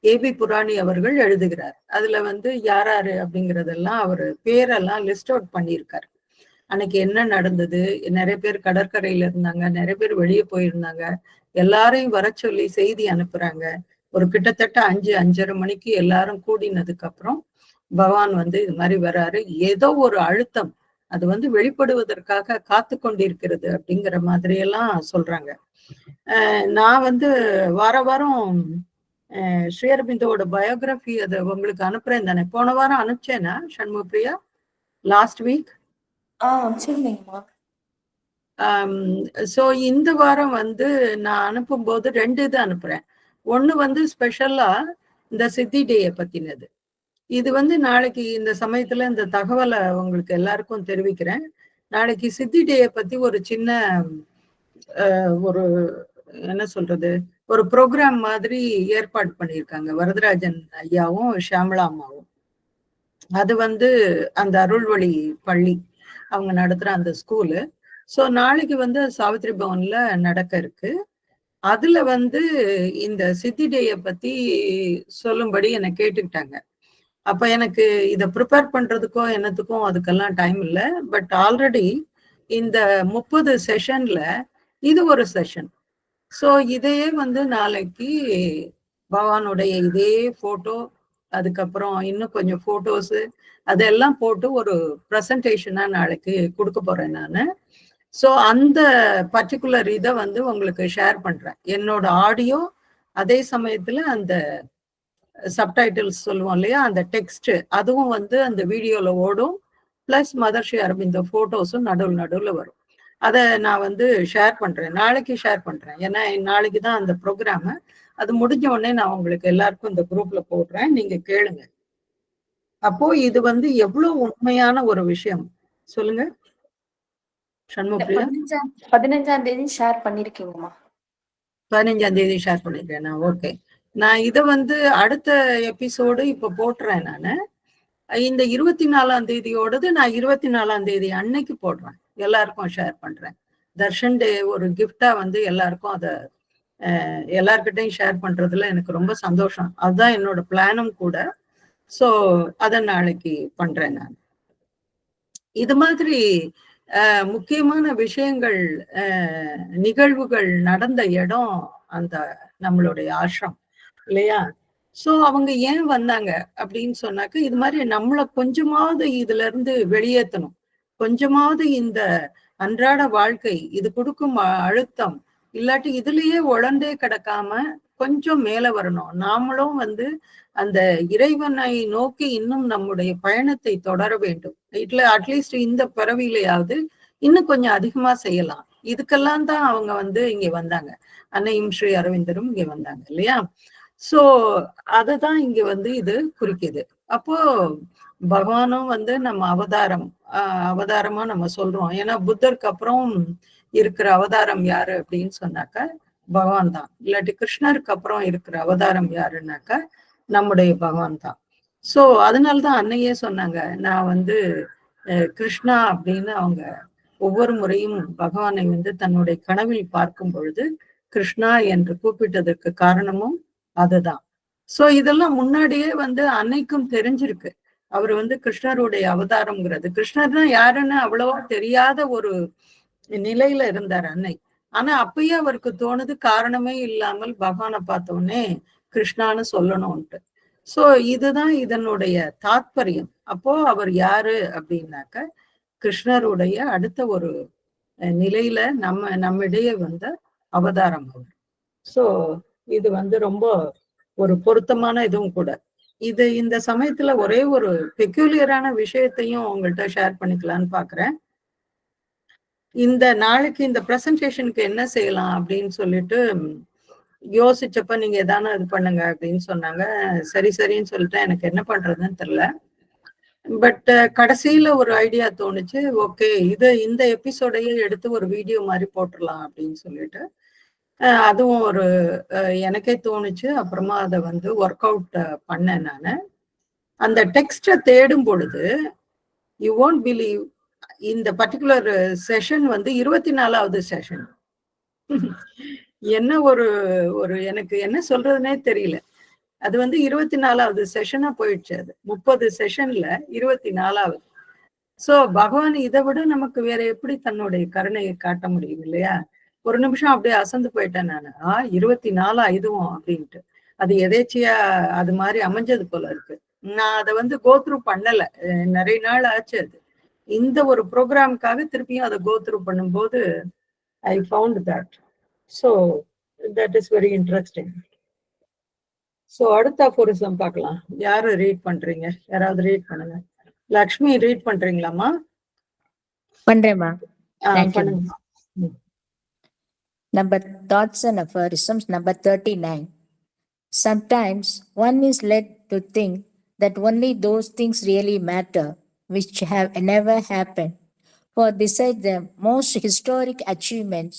ஏபி புராணி அவர்கள் எழுதுகிறார். அதுல வந்து யாராரு அப்படிங்கறதெல்லாம் அவரு பேரெல்லாம் லிஸ்ட் அவுட் பண்ணியிருக்காரு. அன்னைக்கு என்ன நடந்தது, நிறைய பேர் கடற்கரையில இருந்தாங்க, நிறைய பேர் வெளியே போயிருந்தாங்க, எல்லாரையும் வர சொல்லி செய்தி அனுப்புறாங்க. ஒரு கிட்டத்தட்ட 5:30 மணிக்கு எல்லாரும் கூடினதுக்கு அப்புறம் பகவான் வந்து இது மாதிரி வராரு. ஏதோ ஒரு அழுத்தம் அது வந்து வெளிப்படுவதற்காக காத்து கொண்டிருக்கிறது அப்படிங்கிற மாதிரி எல்லாம் சொல்றாங்க. நான் வந்து வார வாரம் ஸ்ரீ அரபிந்தோட பயோகிராஃபி அதை உங்களுக்கு அனுப்புறேன் தானே. போன வாரம் அனுப்பிச்சேனா சண்முகப்பிரியா? லாஸ்ட் வீக் சரிங்கம்மா. சோ இந்த வாரம் வந்து நான் அனுப்பும்போது 2 இது அனுப்புறேன். ஒண்ணு வந்து ஸ்பெஷலா இந்த சித்தி டேயை பத்தினது. இது வந்து நாளைக்கு இந்த சமயத்துல இந்த தகவலை உங்களுக்கு எல்லாருக்கும் தெரிவிக்கிறேன். நாளைக்கு சித்தி டேயை பத்தி ஒரு சின்ன ஒரு என்ன சொல்றது, ஒரு ப்ரோக்ராம் மாதிரி ஏற்பாடு பண்ணியிருக்காங்க வரதராஜன் ஐயாவும் ஷியாமளா அம்மாவும். அது வந்து அந்த அருள்வழி பள்ளி அவங்க நடத்துற அந்த ஸ்கூலு. சோ நாளைக்கு வந்து சாவித்ரி பவன்ல நடக்க இருக்கு. அதுல வந்து இந்த சித்தி டேய பத்தி சொல்லும்படி என்னை கேட்டுக்கிட்டாங்க. அப்ப எனக்கு இதை ப்ரிப்பேர் பண்றதுக்கோ என்னத்துக்கும் அதுக்கெல்லாம் டைம் இல்லை. பட் ஆல்ரெடி இந்த 30 செஷன்ல இது ஒரு செஷன். சோ இதையே வந்து நாளைக்கு பகவானுடைய இதே போட்டோ, அதுக்கப்புறம் இன்னும் கொஞ்சம் போட்டோஸ் அதெல்லாம் போட்டு ஒரு ப்ரெசன்டேஷனா நாளைக்கு கொடுக்க போறேன் நானு. சோ அந்த பர்டிகுலர் இதை வந்து உங்களுக்கு ஷேர் பண்றேன். என்னோட ஆடியோ, அதே சமயத்துல அந்த சப்டைட்டில்ஸ் சொல்லுவோம் இல்லையா, அந்த டெக்ஸ்ட் அதுவும் வந்து அந்த வீடியோல ஓடும். பிளஸ் மதர் ஸ்ரீ அரபிந்தோ போட்டோஸும் நடுவுல வரும். அதை நான் வந்து ஷேர் பண்றேன், நாளைக்கு ஷேர் பண்றேன். ஏன்னா நாளைக்கு தான் அந்த ப்ரோக்ராம். அது முடிஞ்ச உடனே நான் உங்களுக்கு எல்லாருக்கும் இந்த குரூப்ல போடுறேன், நீங்க கேளுங்க. அப்போ இது வந்து எவ்வளவு உண்மையான ஒரு விஷயம் சொல்லுங்க சண்முகப்பிரியா. 15ஆம் தேதி ஷேர் பண்ணிருக்கீங்கம்மா. 15ஆம் தேதி ஷேர் பண்ணிருக்கேன். ஓகே, நான் இதை வந்து அடுத்த எபிசோடு இப்ப போட்டுறேன் நானு. இந்த 24ஆம் தேதியோடது நான் 24ஆம் தேதி அன்னைக்கு போடுறேன், எல்லாருக்கும் ஷேர் பண்றேன். தர்ஷன் டே ஒரு கிஃப்டா வந்து எல்லாருக்கும் அதை எல்லார்கிட்டையும் ஷேர் பண்றதுல எனக்கு ரொம்ப சந்தோஷம். அதுதான் என்னோட பிளானும் கூட. சோ அதை நாளைக்கு பண்றேன் நான். இது மாதிரி முக்கியமான விஷயங்கள், நிகழ்வுகள் நடந்த இடம் அந்த நம்மளுடைய ஆசிரம் இல்லையா. சோ அவங்க ஏன் வந்தாங்க அப்படின்னு சொன்னாக்க, இது மாதிரி நம்மளை கொஞ்சமாவது இதுல இருந்து வெளியேற்றணும். கொஞ்சமாவது இந்த அன்றாட வாழ்க்கை இது கொடுக்கும் அழுத்தம் இல்லாட்டி இதுலயே உழந்தே கிடக்காம கொஞ்சம் மேல வரணும். நாமளும் வந்து அந்த இறைவனை நோக்கி இன்னும் நம்முடைய பயணத்தை தொடர வேண்டும். இதுல அட்லீஸ்ட் இந்த பிறவிலையாவது இன்னும் கொஞ்சம் அதிகமா செய்யலாம். இதுக்கெல்லாம் தான் அவங்க வந்து இங்க வந்தாங்க. அன்னையும் ஸ்ரீ அரவிந்தரும் இங்க வந்தாங்க இல்லையா. சோ அததான் இங்க வந்து இது குறிக்குது. அப்போ பகவானும் வந்து நம்ம அவதாரமா நம்ம சொல்றோம். ஏன்னா புத்தருக்கு அப்புறம் இருக்கிற அவதாரம் யாரு அப்படின்னு சொன்னாக்க பகவான் தான். இல்லாட்டி கிருஷ்ணருக்கு அப்புறம் இருக்கிற அவதாரம் யாருன்னாக்க நம்முடைய பகவான் தான். சோ அதனாலதான் அன்னையே சொன்னாங்க, நான் வந்து கிருஷ்ணா அப்படின்னு அவங்க ஒவ்வொரு முறையும் பகவானை வந்து தன்னுடைய கனவில் பார்க்கும் பொழுது கிருஷ்ணா என்று கூப்பிட்டதற்கு காரணமும் அதுதான். சோ இதெல்லாம் முன்னாடியே வந்து அன்னைக்கும் தெரிஞ்சிருக்கு. அவர் வந்து கிருஷ்ணருடைய அவதாரம்ங்கிறது. கிருஷ்ணர்னா யாருன்னு அவ்வளவா தெரியாத ஒரு நிலையில இருந்தார் அன்னை. ஆனா அப்பயே அவருக்கு தோணுது காரணமே இல்லாமல் பகவானை பார்த்த உடனே கிருஷ்ணான்னு சொல்லணும்ட்டு. சோ இதுதான் இதனுடைய தாத்பரியம். அப்போ அவர் யாரு அப்படின்னாக்க கிருஷ்ணருடைய அடுத்த ஒரு நிலையில நம்மிடையே வந்த அவதாரம் அவர். சோ இது வந்து ரொம்ப ஒரு பொருத்தமான இதுவும் கூட. இது இந்த சமயத்துல ஒரே ஒரு பெக்யூலியரான விஷயத்தையும் உங்கள்கிட்ட ஷேர் பண்ணிக்கலான்னு பாக்குறேன். இந்த நாளைக்கு இந்த பிரசன்டேஷனுக்கு என்ன செய்யலாம் அப்படின்னு சொல்லிட்டு யோசிச்சப்ப நீங்க எதான இது பண்ணுங்க அப்படின்னு சொன்னாங்க. சரின்னு சொல்லிட்டேன். எனக்கு என்ன பண்றதுன்னு தெரியல. பட் கடைசியில ஒரு ஐடியா தோணுச்சு. ஓகே, இந்த எபிசோடையே எடுத்து ஒரு வீடியோ மாதிரி போட்டுடலாம் அப்படின்னு சொல்லிட்டு அதுவும் ஒரு எனக்கே தோணுச்சு. அப்புறமா அதை வந்து ஒர்க் அவுட் பண்ணேன் நானு. அந்த டெக்ஸ்ட தேடும் பொழுது யூ ஒன்ட் பிலீவ், இந்த பர்டிகுலர் செஷன் வந்து 24வது செஷன். என்ன ஒரு ஒரு எனக்கு என்ன சொல்றதுனே தெரியல. அது வந்து 24வது செஷனா போயிடுச்சு. அது 30 செஷன்ல 24வது. சோ பகவான் இதை விட நமக்கு வேற எப்படி தன்னுடைய கருணையை காட்ட முடியும் இல்லையா? ஒரு நிமிஷம் அப்படியே அசந்து போயிட்டேன் நானு. 24 இதுவும் அப்படின்ட்டு. அது எதேச்சியா அது மாதிரி அமைஞ்சது போல இருக்கு. நான் அதை வந்து கோத்ரூ பண்ணல. நிறைய நாள் ஆச்சு அது. இந்த ஒரு ப்ரோக்ராமுக்காக திருப்பியும் அதை கோத்ரூ பண்ணும்போது I found that. So that is very interesting. So அடுத்த அஃபோரிசம் பார்க்கலாம். யாரு ரீட் பண்றீங்க? யாராவது ரீட் பண்ணுங்க. லக்ஷ்மி ரீட் பண்றீங்களாமா? பண்றேம்மா. பண்ணுங்க. Number thoughts and aphorisms number 39. Sometimes one is led to think that only those things really matter which have never happened, for beside them most historic achievements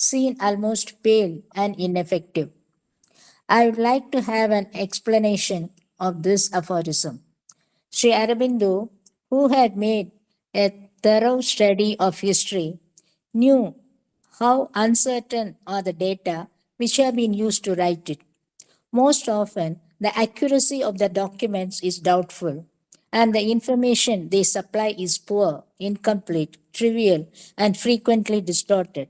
seem almost pale and ineffective. I would like to have an explanation of this aphorism. Sri Aurobindo, who had made a thorough study of history, knew how uncertain are the data which have been used to write it. Most often, the accuracy of the documents is doubtful, and the information they supply is poor, incomplete, trivial, and frequently distorted.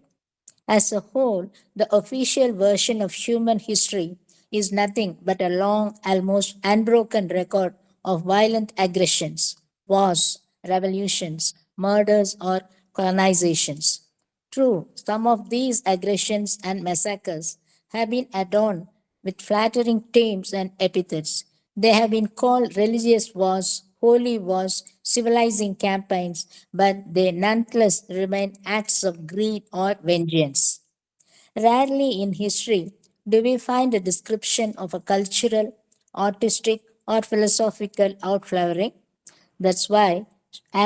As a whole, the official version of human history is nothing but a long, almost unbroken record of violent aggressions, wars, revolutions, murders, or colonizations. True, some of these aggressions and massacres have been adorned with flattering terms and epithets. They have been called religious wars, holy wars, civilizing campaigns, but they nonetheless remain acts of greed or vengeance. Rarely in history do we find a description of a cultural, artistic, or philosophical outflowering. That's why,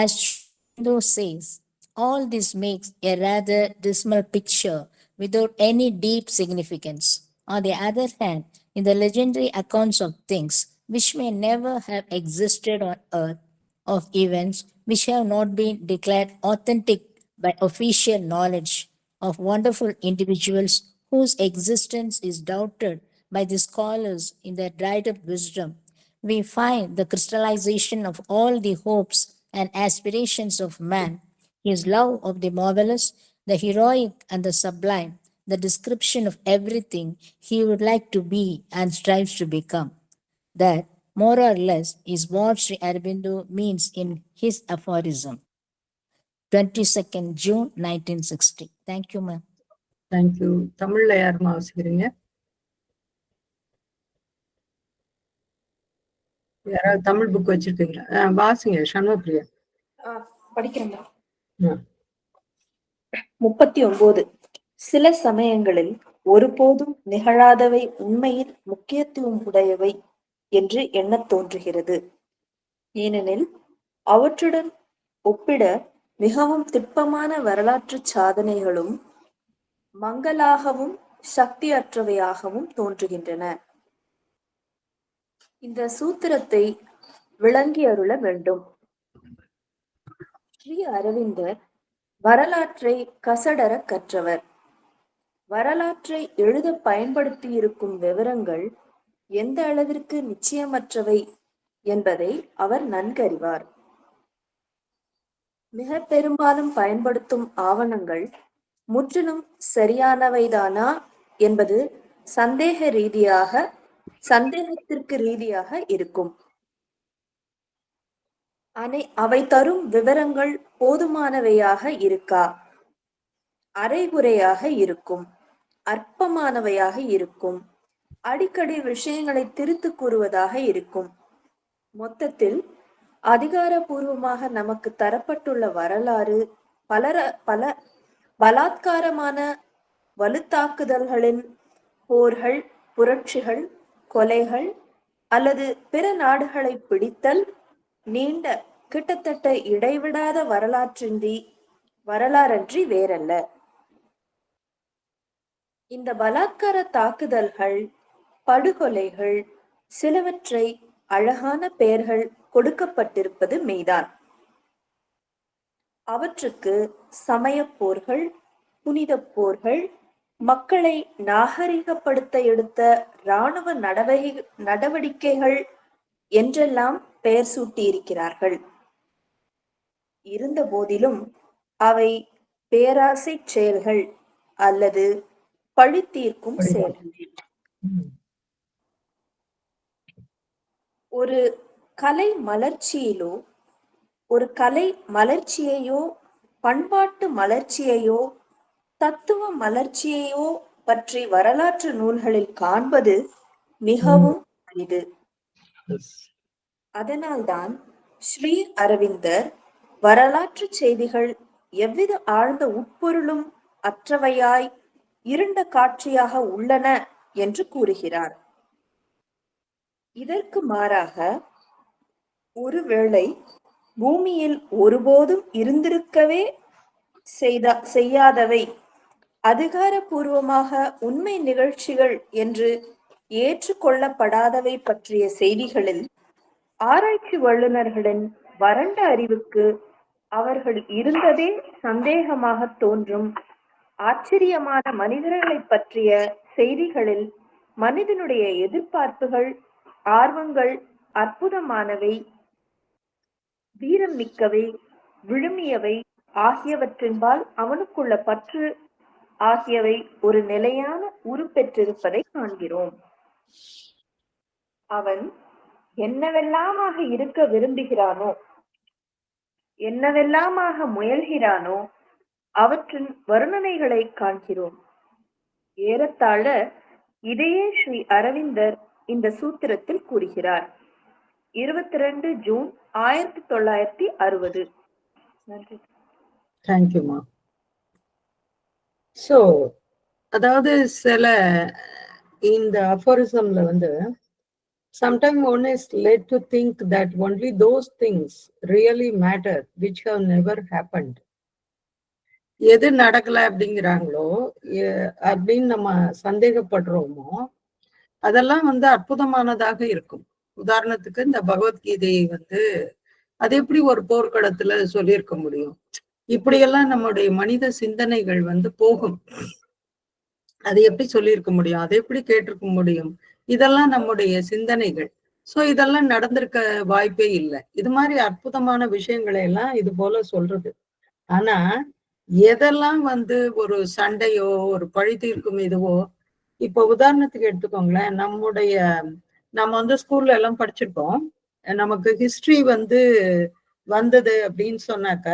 as Shinto says, all this makes a rather dismal picture without any deep significance. On the other hand, in the legendary accounts of things which may never have existed on earth, of events which have not been declared authentic by official knowledge, of wonderful individuals whose existence is doubted by the scholars in their dried up wisdom, we find the crystallization of all the hopes and aspirations of man, his love of the marvelous, the heroic, and the sublime, the description of everything he would like to be and strives to become. That, more or less, is what Sri Aurobindo means in his aphorism. 22nd June 1960. Thank you, ma'am. Thank you. தமிழ்ல யாருமா வாசிக்கிறீங்க? யாராவது Tamil book வச்சிருக்கீங்களா? வாசிங்க சண்முகப்பிரியா. படிக்கிறேன். 39. சில சமயங்களில் ஒருபோதும் நிகழாதவை உண்மையில் முக்கியத்துவம் உடையவை என்று எண்ணத் தோன்றுகிறது. ஏனெனில் அவற்றுடன் ஒப்பிட மிகவும் திட்பமான வரலாற்று சாதனைகளும் மங்கலாகவும் சக்தியற்றவையாகவும் தோன்றுகின்றன. இந்த சூத்திரத்தை விளங்கி அருள வேண்டும். ஸ்ரீ அரவிந்தர் வரலாற்றை கசடர கற்றவர். வரலாற்றை எழுத பயன்படுத்தியிருக்கும் விவரங்கள் எந்த அளவிற்கு நிச்சயமற்றவை என்பதை அவர் நன்கறிவார். மிக பெரும்பாலும் பயன்படுத்தும் ஆவணங்கள் முற்றிலும் சரியானவைதானா என்பது சந்தேகத்திற்கு ரீதியாக இருக்கும். அவை தரும் விவரங்கள் போதுமானவையாக இருக்கா, அரைகுறையாக இருக்கும், அற்பமானவையாக இருக்கும், அடிக்கடி விஷயங்களை திரித்து கூறுவதாக இருக்கும். மொத்தத்தில் அதிகாரபூர்வமாக நமக்கு தரப்பட்டுள்ள வரலாறு பல பலாத்காரமான வலுத்தாக்குதல்களின், போர்கள், புரட்சிகள், கொலைகள் அல்லது பிற நாடுகளை பிடித்தல், நீண்ட கிட்டத்தட்ட இடைவிடாத வரலாறன்றி வேறல்ல. இந்த பலாத்கார தாக்குதல்கள், படுகொலைகள் சிலவற்றை அழகான பெயர்கள் கொடுக்கப்பட்டிருப்பது மெய்தான். அவற்றுக்கு சமயப் போர்கள், புனிதப் போர்கள், மக்களை நாகரிகப்படுத்த எடுத்த இராணுவ நடவடிக்கைகள் என்றெல்லாம் பெயர் சூட்டியிருக்கிறார்கள். இருந்த போதிலும் அவை பேராசை செயல்கள் அல்லது பழி தீர்க்கும் செயல்கள். ஒரு கலை மலர்ச்சியையோ பண்பாட்டு மலர்ச்சியையோ தத்துவ மலர்ச்சியையோ பற்றி வரலாற்று நூல்களில் காண்பது மிகவும் அரிது. அதனால்தான் ஸ்ரீ அரவிந்தர் வரலாற்று செய்திகள் எவ்வித ஆழ்ந்த உட்பொருளும் அற்றவையாய் இருண்ட காட்சியாக உள்ளன என்று கூறுகிறார். இதற்கு மாறாக ஒருவேளை பூமியில் ஒருபோதும் இருந்திருக்கவே செய்யாதவை அதிகாரபூர்வமாக உண்மை நிகழ்ச்சிகள் என்று ஏற்றுக்கொள்ளப்படாதவை பற்றிய செய்திகளில் ஆராய்ச்சி வல்லுநர்களின் வறண்ட அறிவுக்கு அவர்கள் இருந்ததே சந்தேகமாக தோன்றும் ஆச்சரியமான மனிதர்களை பற்றிய செய்திகளில் மனிதனுடைய எதிர்பார்ப்புகள், ஆர்வங்கள் அற்புதமானவை, வீரம் மிக்கவை, விழுமியவை ஆகியவற்றின்பால் அவனுக்குள்ள பற்று ஆகியவை ஒரு நிலையான உருப்பெற்றிருப்பதை காண்கிறோம். அவன் என்னவெல்லாமாக இருக்க விரும்புகிறானோ, என்னவெல்லாமாக முயல்கிறானோ அவற்றின் வர்ணனைகளை காண்கிறோம். ஏறத்தாழ இதையே ஸ்ரீ அரவிந்தர் இந்த சூத்திரத்தில் கூறுகிறார். 22 ஜூன் 1960. நன்றி. தேங்க்யூமா. சோ அதாவது சில இந்த அஃபோரிசம்ல வந்து sometime one is led to think that only those things really matter which have never happened. எது நடக்கல அப்படிங்கிறாங்களோ அப்படின்னு நம்ம சந்தேகப்படுறோமோ அதெல்லாம் வந்து அற்புதமானதாக இருக்கும். உதாரணத்துக்கு இந்த பகவத்கீதையை வந்து அது எப்படி ஒரு போர்க்களத்துல சொல்லியிருக்க முடியும்? இப்படியெல்லாம் நம்முடைய மனித சிந்தனைகள் வந்து போகும். அது எப்படி சொல்லியிருக்க முடியும்? அதை எப்படி கேட்டிருக்க முடியும்? இதெல்லாம் நம்முடைய சிந்தனைகள். சோ இதெல்லாம் நடந்திருக்க வாய்ப்பே இல்லை. இது மாதிரி அற்புதமான விஷயங்களை எல்லாம் இது போல சொல்றது. ஆனா எதெல்லாம் வந்து ஒரு சண்டையோ ஒரு பழி தீர்க்கும் இதுவோ, இப்போ உதாரணத்துக்கு எடுத்துக்கோங்களேன், நம்ம வந்து ஸ்கூல்ல எல்லாம் படிச்சிருக்கோம். நமக்கு ஹிஸ்டரி வந்து வந்தது அப்படின்னு சொன்னாக்க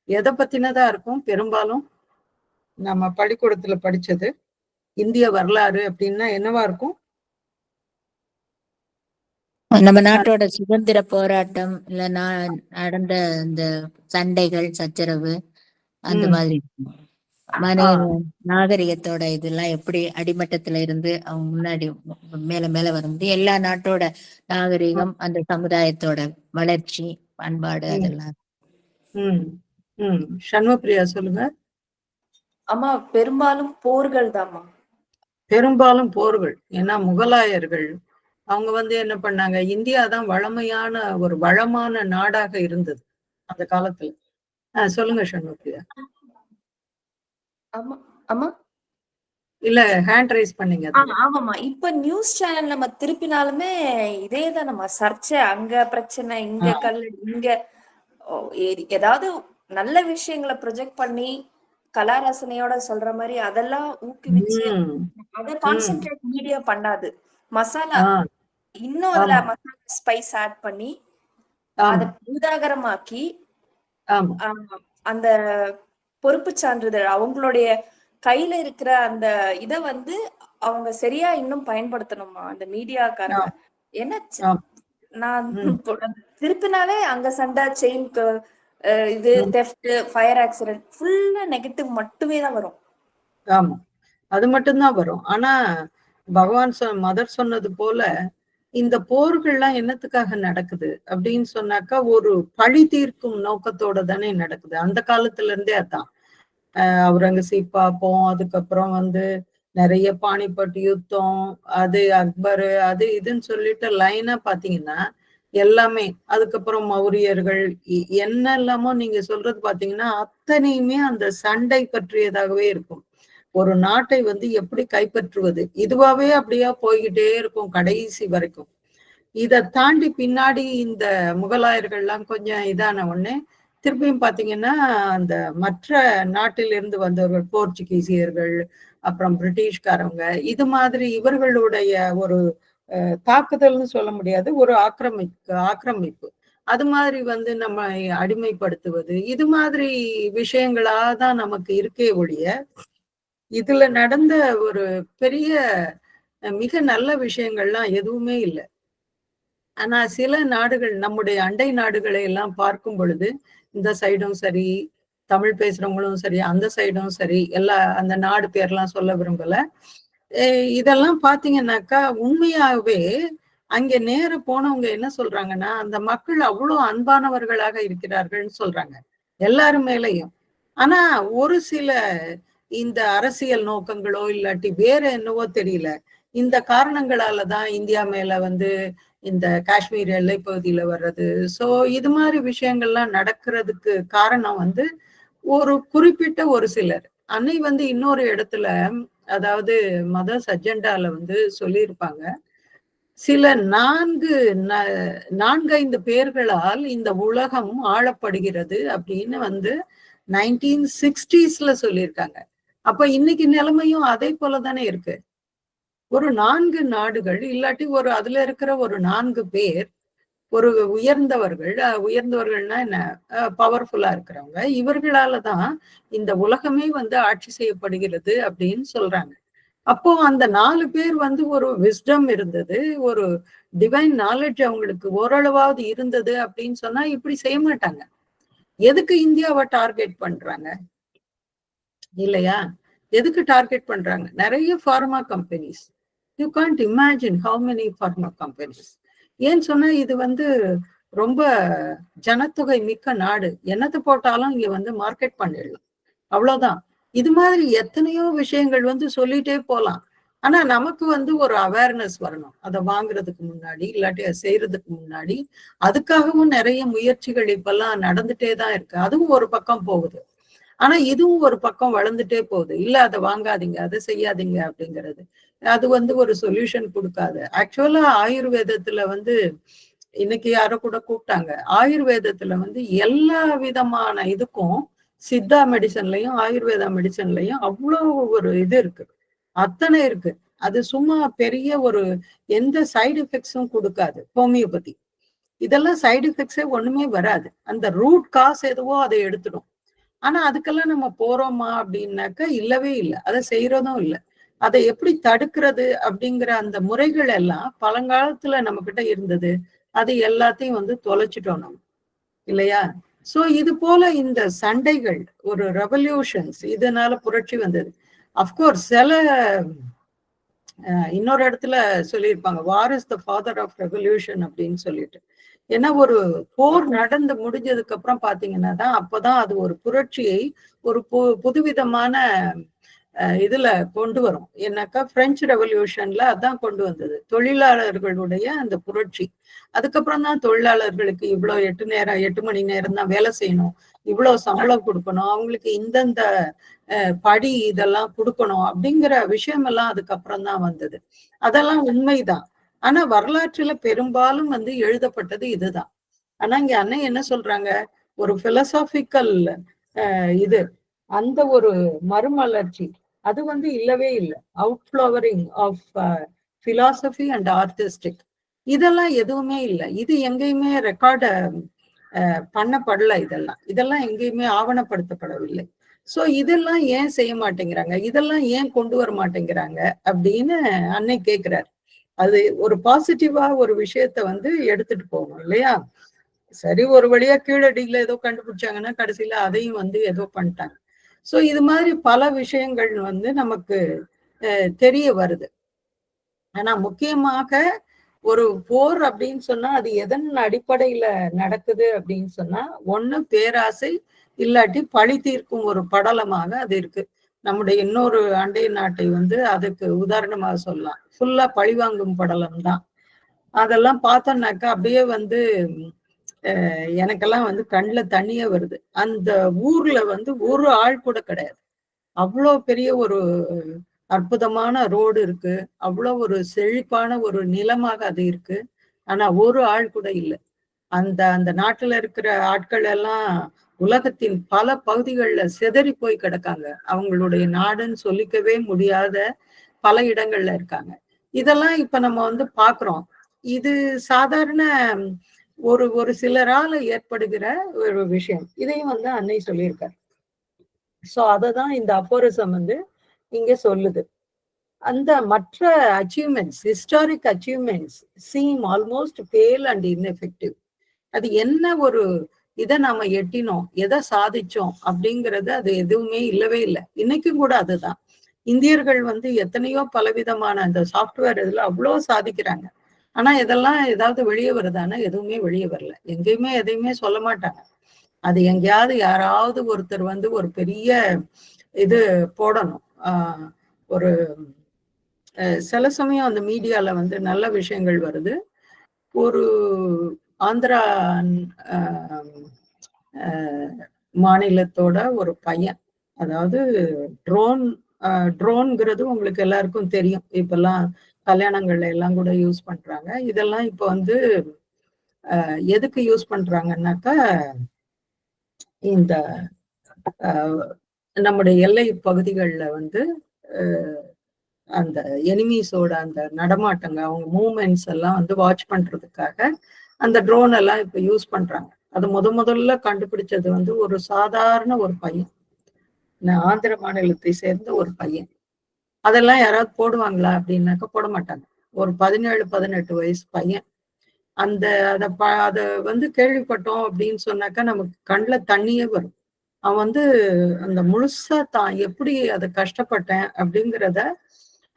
எதை பத்தினதா இருக்கும்? பெரும்பாலும் நம்ம பள்ளிக்கூடத்துல படிச்சது இந்திய வரலாறு அப்படின்னா என்னவா இருக்கும்? நம்ம நாட்டோட சுதந்திர போராட்டம், இல்ல நடந்த இந்த சண்டைகள், சச்சரவு, அந்த மாதிரி நாகரிகத்தோட இதெல்லாம் எப்படி அடிமட்டத்துல இருந்து அவங்க முன்னாடி மேல மேல வரும்போது எல்லா நாட்டோட நாகரிகம், அந்த சமுதாயத்தோட வளர்ச்சி, பண்பாடு அதெல்லாம். சண்முகப்பிரியா சொல்லுங்க. ஆமா, பெரும்பாலும் போர்கள் தாம்மா. பெரும்பாலும் போர்கள். ஏன்னா முகலாயர்கள் அவங்க வந்து என்ன பண்ணாங்க, இந்தியா தான் வளமான நாடாக இருந்தது அந்த காலத்துல. சொல்லுங்க சண்முகப்பிரியா. ஆமா ஆமா இல்ல ஹேண்ட் ரைஸ் பண்ணீங்க. ஆமாமா. இப்ப நியூஸ் சேனல் நம்ம திருப்பினாலுமே இதேதான், நம்ம சர்ச்சை, அங்க பிரச்சனை, இங்க கல்லடி, இங்க ஏதாவது நல்ல விஷயங்களை ப்ரொஜெக்ட் பண்ணி கலாரசனையோட சொல்ற மாதிரி அதெல்லாம் ஊக்குவிச்சு அதை கான்சென்ட்ரேட் மீடியா பண்ணாது. மசாலா இன்னும் அதுல மசாலா ஸ்பைஸ் ஆட் பண்ணி அதை பூதாகரமாக்கி அந்த பொறுப்பு சான்றிதழ் அவங்களுடைய கையில இருக்கிற அந்த இத வந்து அவங்க சரியா இன்னும் பயன்படுத்தணுமா அந்த மீடியாக்காரங்க. என்ன நான் திருப்பினாலே அங்க சண்டை, செயின் இது, தெஃப்ட், ஃபயர் ஆக்சிடென்ட், ஃபுல்லா நெகட்டிவ் மட்டுமே தான் வரும். ஆமா, அது மட்டும்தான் வரும். ஆனா பகவான் மதர் சொன்னது போல இந்த போர்கள்லாம் என்னத்துக்காக நடக்குது அப்படின்னு சொன்னாக்கா ஒரு பழி தீர்க்கும் நோக்கத்தோட தானே நடக்குது. அந்த காலத்துல இருந்தே அதான். அவுரங்கசீப் பார்ப்போம், அதுக்கப்புறம் வந்து நிறைய பானிபட் யுத்தம், அது அக்பரு, அது இதுன்னு சொல்லிட்டு லைனா பாத்தீங்கன்னா எல்லாமே. அதுக்கப்புறம் மௌரியர்கள் என்னெல்லாமோ நீங்க சொல்றது பாத்தீங்கன்னா அத்தனையுமே அந்த சண்டை பற்றியதாகவே இருக்கும். ஒரு நாட்டை வந்து எப்படி கைப்பற்றுவது, இதுவாவே அப்படியே போய்கிட்டே இருக்கும் கடைசி வரைக்கும். இதை தாண்டி பின்னாடி இந்த முகலாயர்கள்லாம் கொஞ்சம் இதான உடனே திருப்பியும் பாத்தீங்கன்னா அந்த மற்ற நாட்டிலிருந்து வந்தவர்கள், போர்ச்சுகீசியர்கள், அப்புறம் பிரிட்டிஷ்காரவங்க, இது மாதிரி இவர்களுடைய ஒரு தாக்குதல்னு சொல்ல முடியாது, ஒரு ஆக்கிரமிப்பு அது மாதிரி வந்து நம்ம அடிமைப்படுத்துவது, இது மாதிரி விஷயங்களாதான் நமக்கு இருக்கே ஒழிய இதுல நடந்த ஒரு பெரிய மிக நல்ல விஷயங்கள்லாம் எதுவுமே இல்லை. ஆனா சில நாடுகள், நம்முடைய அண்டை நாடுகளை எல்லாம் பார்க்கும் பொழுது இந்த சைடும் சரி, தமிழ் பேசுறவங்களும் சரி, அந்த சைடும் சரி, எல்லா அந்த நாடு பேர்லாம் சொல்ல விரும்பல, இதெல்லாம் பாத்தீங்கன்னாக்கா உண்மையாகவே அங்க நேர போனவங்க என்ன சொல்றாங்கன்னா அந்த மக்கள் அவ்வளவு அன்பானவர்களாக இருக்கிறார்கள்னு சொல்றாங்க எல்லாரும் மேலையும். ஆனா ஒரு சில இந்த அரசியல் நோக்கங்களோ இல்லாட்டி வேற என்னவோ தெரியல, இந்த காரணங்களாலதான் இந்தியா மேல வந்து இந்த காஷ்மீர் எல்லை பகுதியில வர்றது, சோ இது மாதிரி விஷயங்கள்லாம் நடக்கிறதுக்கு காரணம் வந்து ஒரு குறிப்பிட்ட ஒரு சிலர். அன்னை வந்து இன்னொரு இடத்துல, அதாவது மதர்ஸ் அஜெண்டால வந்து சொல்லியிருப்பாங்க, சில 4-5 பேர்களால் இந்த உலகம் ஆளப்படுகிறது அப்படின்னு வந்து 1960s சொல்லியிருக்காங்க. அப்ப இன்னைக்கு நிலைமையும் அதே போலதானே இருக்கு. ஒரு 4 நாடுகள் இல்லாட்டி ஒரு அதுல இருக்கிற ஒரு 4 பேர், ஒரு உயர்ந்தவர்கள், உயர்ந்தவர்கள்னா என்ன, பவர்ஃபுல்லா இருக்கிறவங்க, இவர்களாலதான் இந்த உலகமே வந்து ஆட்சி செய்யப்படுகிறது அப்படின்னு சொல்றாங்க. அப்போ அந்த 4 பேர் வந்து ஒரு விஸ்டம் இருந்தது, ஒரு டிவைன் நாலேஜ் அவங்களுக்கு ஓரளவாவது இருந்தது அப்படின்னு சொன்னா இப்படி செய்ய மாட்டாங்க. எதுக்கு இந்தியாவை டார்கெட் பண்றாங்க இல்லையா? எதுக்கு டார்கெட் பண்றாங்க? நிறைய pharma companies. You can't imagine how many pharma companies. ஏன்னு சொன்னா இது வந்து ரொம்ப ஜனத்தொகை மிக்க நாடு, என்னத்தை போட்டாலும் இங்க வந்து மார்க்கெட் பண்ணிடலாம், அவ்வளவுதான். இது மாதிரி எத்தனையோ விஷயங்கள் வந்து சொல்லிட்டே போலாம். ஆனா நமக்கு வந்து ஒரு அவேர்னஸ் வரணும், அதை வாங்குறதுக்கு முன்னாடி இல்லாட்டி அதை செய்யறதுக்கு முன்னாடி. அதுக்காகவும் நிறைய முயற்சிகள் இப்பெல்லாம் நடந்துட்டே தான் இருக்கு. அதுவும் ஒரு பக்கம் போகுது, ஆனா இதுவும் ஒரு பக்கம் வளர்ந்துட்டே போகுது. இல்ல அதை வாங்காதீங்க, அதை செய்யாதீங்க அப்படிங்கிறது அது வந்து ஒரு சொல்யூஷன் கொடுக்காது. ஆக்சுவலா ஆயுர்வேதத்துல வந்து இன்னைக்கு யாரோ கூட கூப்பிட்டாங்க, ஆயுர்வேதத்துல வந்து எல்லா விதமான இதுக்கும் சித்தா மெடிசன்லயும் ஆயுர்வேதா மெடிசன்லயும் அவ்வளவு ஒரு இது இருக்கு, அத்தனை இருக்கு. அது சும்மா பெரிய ஒரு எந்த சைடு எஃபெக்ட்ஸும் கொடுக்காது. ஹோமியோபதி இதெல்லாம் சைடு எஃபெக்ட்ஸே ஒண்ணுமே வராது, அந்த ரூட் காஸ் எதுவோ அதை எடுத்துடும். ஆனா அதுக்கெல்லாம் நம்ம போறோமா அப்படின்னாக்கா இல்லவே இல்லை, அதை செய்யறதும் இல்லை. அதை எப்படி தடுக்கிறது அப்படிங்கிற அந்த முறைகள் எல்லாம் பழங்காலத்துல நம்ம கிட்ட இருந்தது, அது எல்லாத்தையும் வந்து தொலைச்சிட்டோம் நம்ம, இல்லையா? சோ இது போல இந்த சண்டைகள், ஒரு ரெவல்யூஷன்ஸ், இதனால புரட்சி வந்தது. அப்கோர்ஸ் சில இன்னொரு இடத்துல சொல்லியிருப்பாங்க, war is the father of revolution அப்படின்னு சொல்லிட்டு. ஏன்னா ஒரு போர் நடந்து முடிஞ்சதுக்கு அப்புறம் பாத்தீங்கன்னா தான் அப்பதான் அது ஒரு புரட்சியை ஒரு புதுவிதமான இதுல கொண்டு வரும். என்னக்கா பிரெஞ்சு ரெவல்யூஷன்ல அதான் கொண்டு வந்தது, தொழிலாளர்களுடைய அந்த புரட்சி. அதுக்கப்புறம் தான் தொழிலாளர்களுக்கு இவ்வளவு 8 மணி நேரம் தான் வேலை செய்யணும், இவ்வளவு சம்பளம் கொடுக்கணும், அவங்களுக்கு இந்தந்த படி இதெல்லாம் கொடுக்கணும் அப்படிங்கிற விஷயம் எல்லாம் அதுக்கப்புறம் தான் வந்தது. அதெல்லாம் உண்மைதான். ஆனா வரலாற்றுல பெரும்பாலும் வந்து எழுதப்பட்டது இதுதான். ஆனா இங்க அன்னை என்ன சொல்றாங்க, ஒரு பிலசாபிக்கல் இது, அந்த ஒரு மறுமலர்ச்சி அது வந்து இல்லவே இல்லை. அவுட்ஃப்ளவரிங் ஆஃப் பிலாசபி அண்ட் ஆர்டிஸ்டிக் இதெல்லாம் எதுவுமே இல்லை. இது எங்கேயுமே ரெக்கார்ட பண்ணப்படல, இதெல்லாம் எங்கேயுமே ஆவணப்படுத்தப்படவில்லை. சோ இதெல்லாம் ஏன் செய்ய மாட்டேங்கிறாங்க, இதெல்லாம் ஏன் கொண்டு வர மாட்டேங்கிறாங்க அப்படின்னு அன்னை கேட்கிறார். அது ஒரு பாசிட்டிவா ஒரு விஷயத்த வந்து எடுத்துட்டு போகணும் இல்லையா? சரி, ஒரு வழியா கீழடியில ஏதோ கண்டுபிடிச்சாங்கன்னா கடைசியில அதையும் வந்து ஏதோ பண்ணிட்டாங்க. சோ இது மாதிரி பல விஷயங்கள் வந்து நமக்கு தெரிய வருது. ஆனா முக்கியமாக ஒரு போர் அப்படின்னு சொன்னா அது எதன் அடிப்படையில நடக்குது அப்படின்னு சொன்னா, ஒண்ணு பேராசை, இல்லாட்டி பழி தீர்க்கும் ஒரு படலமாக அது இருக்கு. நம்முடைய இன்னொரு அண்டை நாட்டை வந்து அதுக்கு உதாரணமாக சொல்லலாம், ஃபுல்லா பழிவாங்கும் படலம் தான். அதெல்லாம் பார்த்தோம்னாக்கா அப்படியே வந்து எனக்கெல்லாம் வந்து கண்ணில் தண்ணியே வருது. அந்த ஊர்ல வந்து ஒரு ஆள் கூட கிடையாது. அவ்வளோ பெரிய ஒரு அற்புதமான ரோடு இருக்கு. அவ்வளோ ஒரு செழிப்பான ஒரு நிலமாக அது இருக்கு. ஆனா ஒரு ஆள் கூட இல்ல. அந்த அந்த நாட்டுல இருக்கிற ஆட்கள் எல்லாம் உலகத்தின் பல பகுதிகள்ல சிதறி போய் கிடக்காங்க. அவங்களுடைய நாடுன்னு சொல்லிக்கவே முடியாத பல இடங்கள்ல இருக்காங்க. இதெல்லாம் இப்ப நம்ம வந்து பார்க்கிறோம். இது சாதாரண ஒரு ஒரு சிலரால ஏற்படுகிற ஒரு விஷயம். இதையும் வந்து அன்னை சொல்லியிருக்காரு. சோ அததான் இந்த அஃபோரிசம் வந்து இங்க சொல்லுது. அந்த மற்ற achievements, historic achievements seem almost pale and ineffective. அது என்ன ஒரு இதை நாம எட்டினோம், எதை சாதிச்சோம் அப்படிங்கிறது அது எதுவுமே இல்லவே இல்லை. இன்னைக்கும் கூட அதுதான். இந்தியர்கள் வந்து எத்தனையோ பலவிதமான அந்த சாஃப்ட்வேர் இதுல அவ்வளோ சாதிக்கிறாங்க. ஆனா இதெல்லாம் ஏதாவது வெளியே வருதானா? எதுவுமே வெளியே வரல. எங்கேயுமே எதையுமே சொல்ல மாட்டாங்க. அது எங்கேயாவது யாராவது ஒருத்தர் வந்து ஒரு பெரிய இது போடணும். ஒரு சில சமயம் அந்த மீடியால வந்து நல்ல விஷயங்கள் வருது. ஒரு ஆந்திரா மாநிலத்தோட ஒரு பையன், அதாவது ட்ரோன்ங்கிறது உங்களுக்கு எல்லாருக்கும் தெரியும். இப்பெல்லாம் கல்யாணங்கள்ல எல்லாம் கூட யூஸ் பண்றாங்க. இதெல்லாம் இப்ப வந்து எதுக்கு யூஸ் பண்றாங்கன்னாக்கா, இந்த நம்முடைய எல்லை பகுதிகளில் வந்து அந்த எனிமீஸோட அந்த நடமாட்டங்க, அவங்க மூவ்மெண்ட்ஸ் எல்லாம் வந்து வாட்ச் பண்றதுக்காக அந்த ட்ரோன் எல்லாம் இப்ப யூஸ் பண்றாங்க. அது முதல்ல கண்டுபிடிச்சது வந்து ஒரு சாதாரண ஒரு பையன், ஆந்திர மாநிலத்தை சேர்ந்த ஒரு பையன். அதெல்லாம் யாராவது போடுவாங்களா அப்படின்னாக்க போட மாட்டாங்க. ஒரு 17-18 வயசு பையன். அந்த அதை வந்து கேள்விப்பட்டோம் அப்படின்னு சொன்னாக்கா நமக்கு கண்ணில் தண்ணியே வரும். அவன் வந்து அந்த முழுசா தான் எப்படி அதை கஷ்டப்பட்டேன் அப்படிங்கிறத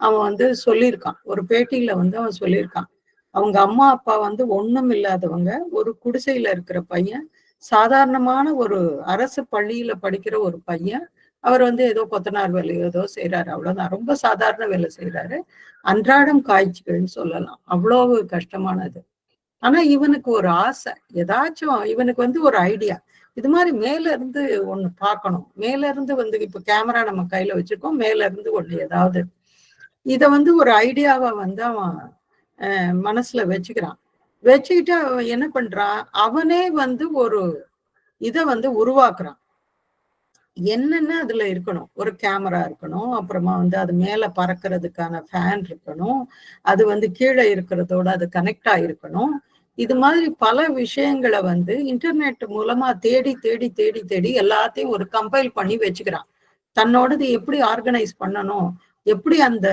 அவன் வந்து சொல்லியிருக்கான். ஒரு பேட்டியில வந்து அவன் சொல்லியிருக்கான். அவங்க அம்மா அப்பா வந்து ஒண்ணும் இல்லாதவங்க, ஒரு குடிசையில இருக்கிற பையன், சாதாரணமான ஒரு அரசு பள்ளியில படிக்கிற ஒரு பையன். அவர் வந்து ஏதோ கொத்தனார் வேலை ஏதோ செய்யறாரு, அவ்வளவுதான். ரொம்ப சாதாரண வேலை செய்யறாரு. அன்றாடம் காய்ச்சிகள்னு சொல்லலாம். அவ்வளவு கஷ்டமானது. ஆனா இவனுக்கு ஒரு ஆசை, ஏதாச்சும் இவனுக்கு வந்து ஒரு ஐடியா, இது மாதிரி மேல இருந்து ஒண்ணு பார்க்கணும். மேல இருந்து வந்து இப்ப கேமரா நம்ம கையில வச்சிருக்கோம், மேல இருந்து ஒண்ணு ஏதாவது இத வந்து ஒரு ஐடியாவை வந்து அவன் மனசுல வச்சுக்கிறான். வச்சுக்கிட்டு அவன் என்ன பண்றான், அவனே வந்து ஒரு இதை வந்து உருவாக்குறான். என்னென்ன அதுல இருக்கணும், ஒரு கேமரா இருக்கணும், அப்புறமா வந்து அது மேல பறக்கிறதுக்கான ஃபேன் இருக்கணும், அது வந்து கீழே இருக்கிறதோட அது கனெக்ட் ஆகிருக்கணும். இது மாதிரி பல விஷயங்களை வந்து இன்டர்நெட் மூலமா தேடி தேடி தேடி தேடி எல்லாத்தையும் ஒரு கம்பைல் பண்ணி வச்சுக்கிறான். தன்னோடது எப்படி ஆர்கனைஸ் பண்ணணும், எப்படி அந்த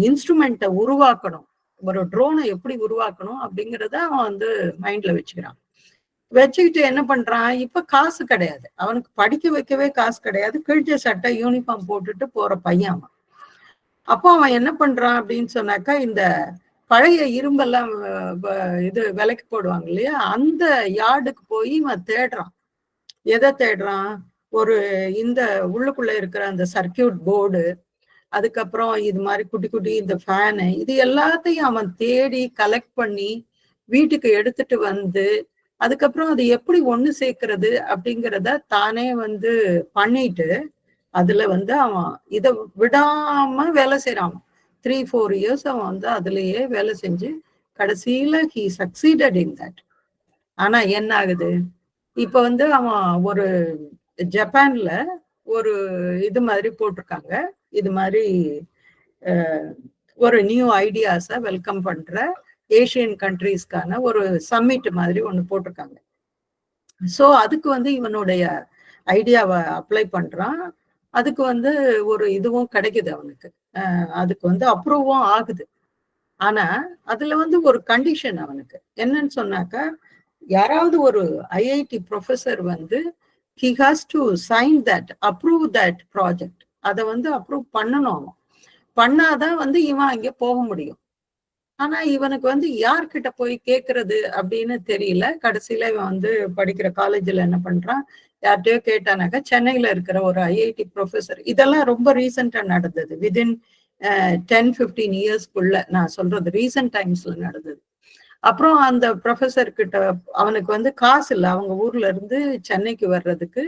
இன்ஸ்ட்ருமெண்ட்டை உருவாக்கணும், ஒரு ட்ரோனை எப்படி உருவாக்கணும் அப்படிங்கிறத அவன் வந்து மைண்ட்ல வச்சுக்கிறான். வச்சுக்கிட்டு என்ன பண்றான், இப்ப காசு கிடையாது, அவனுக்கு படிக்க வைக்கவே காசு கிடையாது. கிழிச்ச சட்டை யூனிஃபார்ம் போட்டுட்டு போற பையன் அவன். அப்போ அவன் என்ன பண்றான் அப்படின்னு சொன்னாக்கா, இந்த பழைய இரும்பெல்லாம் இது விலைக்கு போடுவாங்க இல்லையா, அந்த யார்டுக்கு போய் இவன் தேடுறான். எதை தேடுறான், ஒரு இந்த உள்ளுக்குள்ள இருக்கிற அந்த சர்க்கியூட் போர்டு, அதுக்கப்புறம் இது மாதிரி குட்டி குட்டி இந்த ஃபேனு, இது எல்லாத்தையும் அவன் தேடி கலெக்ட் பண்ணி வீட்டுக்கு எடுத்துட்டு வந்து, அதுக்கப்புறம் அது எப்படி ஒண்ணு சேர்க்கிறது அப்படிங்கிறத தானே வந்து பண்ணிட்டு, அதுல வந்து அவன் இதை விடாம வேலை செய்யறான். 3-4 இயர்ஸ் அவன் வந்து அதுலயே வேலை செஞ்சு கடைசியில he succeeded in that. ஆனா என்ன ஆகுது, இப்ப வந்து அவன் ஒரு ஜப்பான்ல ஒரு இது மாதிரி போட்டிருக்காங்க. இது மாதிரி ஒரு நியூ ஐடியாஸை வெல்கம் பண்ற ஏசியன் கண்ட்ரீஸ்க்கான ஒரு சம்மிட் மாதிரி ஒண்ணு போட்டிருக்காங்க. ஸோ அதுக்கு வந்து இவனுடைய ஐடியாவை அப்ளை பண்றான். அதுக்கு வந்து ஒரு இதுவும் கிடைக்குது அவனுக்கு, அதுக்கு வந்து அப்ரூவும் ஆகுது. ஆனா அதுல வந்து ஒரு கண்டிஷன் அவனுக்கு என்னன்னு சொன்னாக்கா, யாராவது ஒரு ஐஐடி ப்ரொஃபஸர் வந்து he has to sign that, approve that project. அதை வந்து அப்ரூவ் பண்ணணும். அவன் பண்ணாதான் வந்து இவன் அங்கே போக முடியும். ஆனா இவனுக்கு வந்து யார்கிட்ட போய் கேட்கறது அப்படின்னு தெரியல. கடைசியில இவன் வந்து படிக்கிற காலேஜ்ல என்ன பண்றான், யார்கிட்டயோ கேட்டானாக்கா, சென்னையில இருக்கிற ஒரு ஐஐடி ப்ரொஃபஸர், இதெல்லாம் ரொம்ப ரீசெண்டா நடந்தது, விதின் 10-15 இயர்ஸ்க்குள்ள நான் சொல்றது, ரீசெண்ட் டைம்ஸ்ல நடந்தது. அப்புறம் அந்த ப்ரொஃபசர் கிட்ட அவனுக்கு வந்து காசு இல்லை, அவங்க ஊர்ல இருந்து சென்னைக்கு வர்றதுக்கு.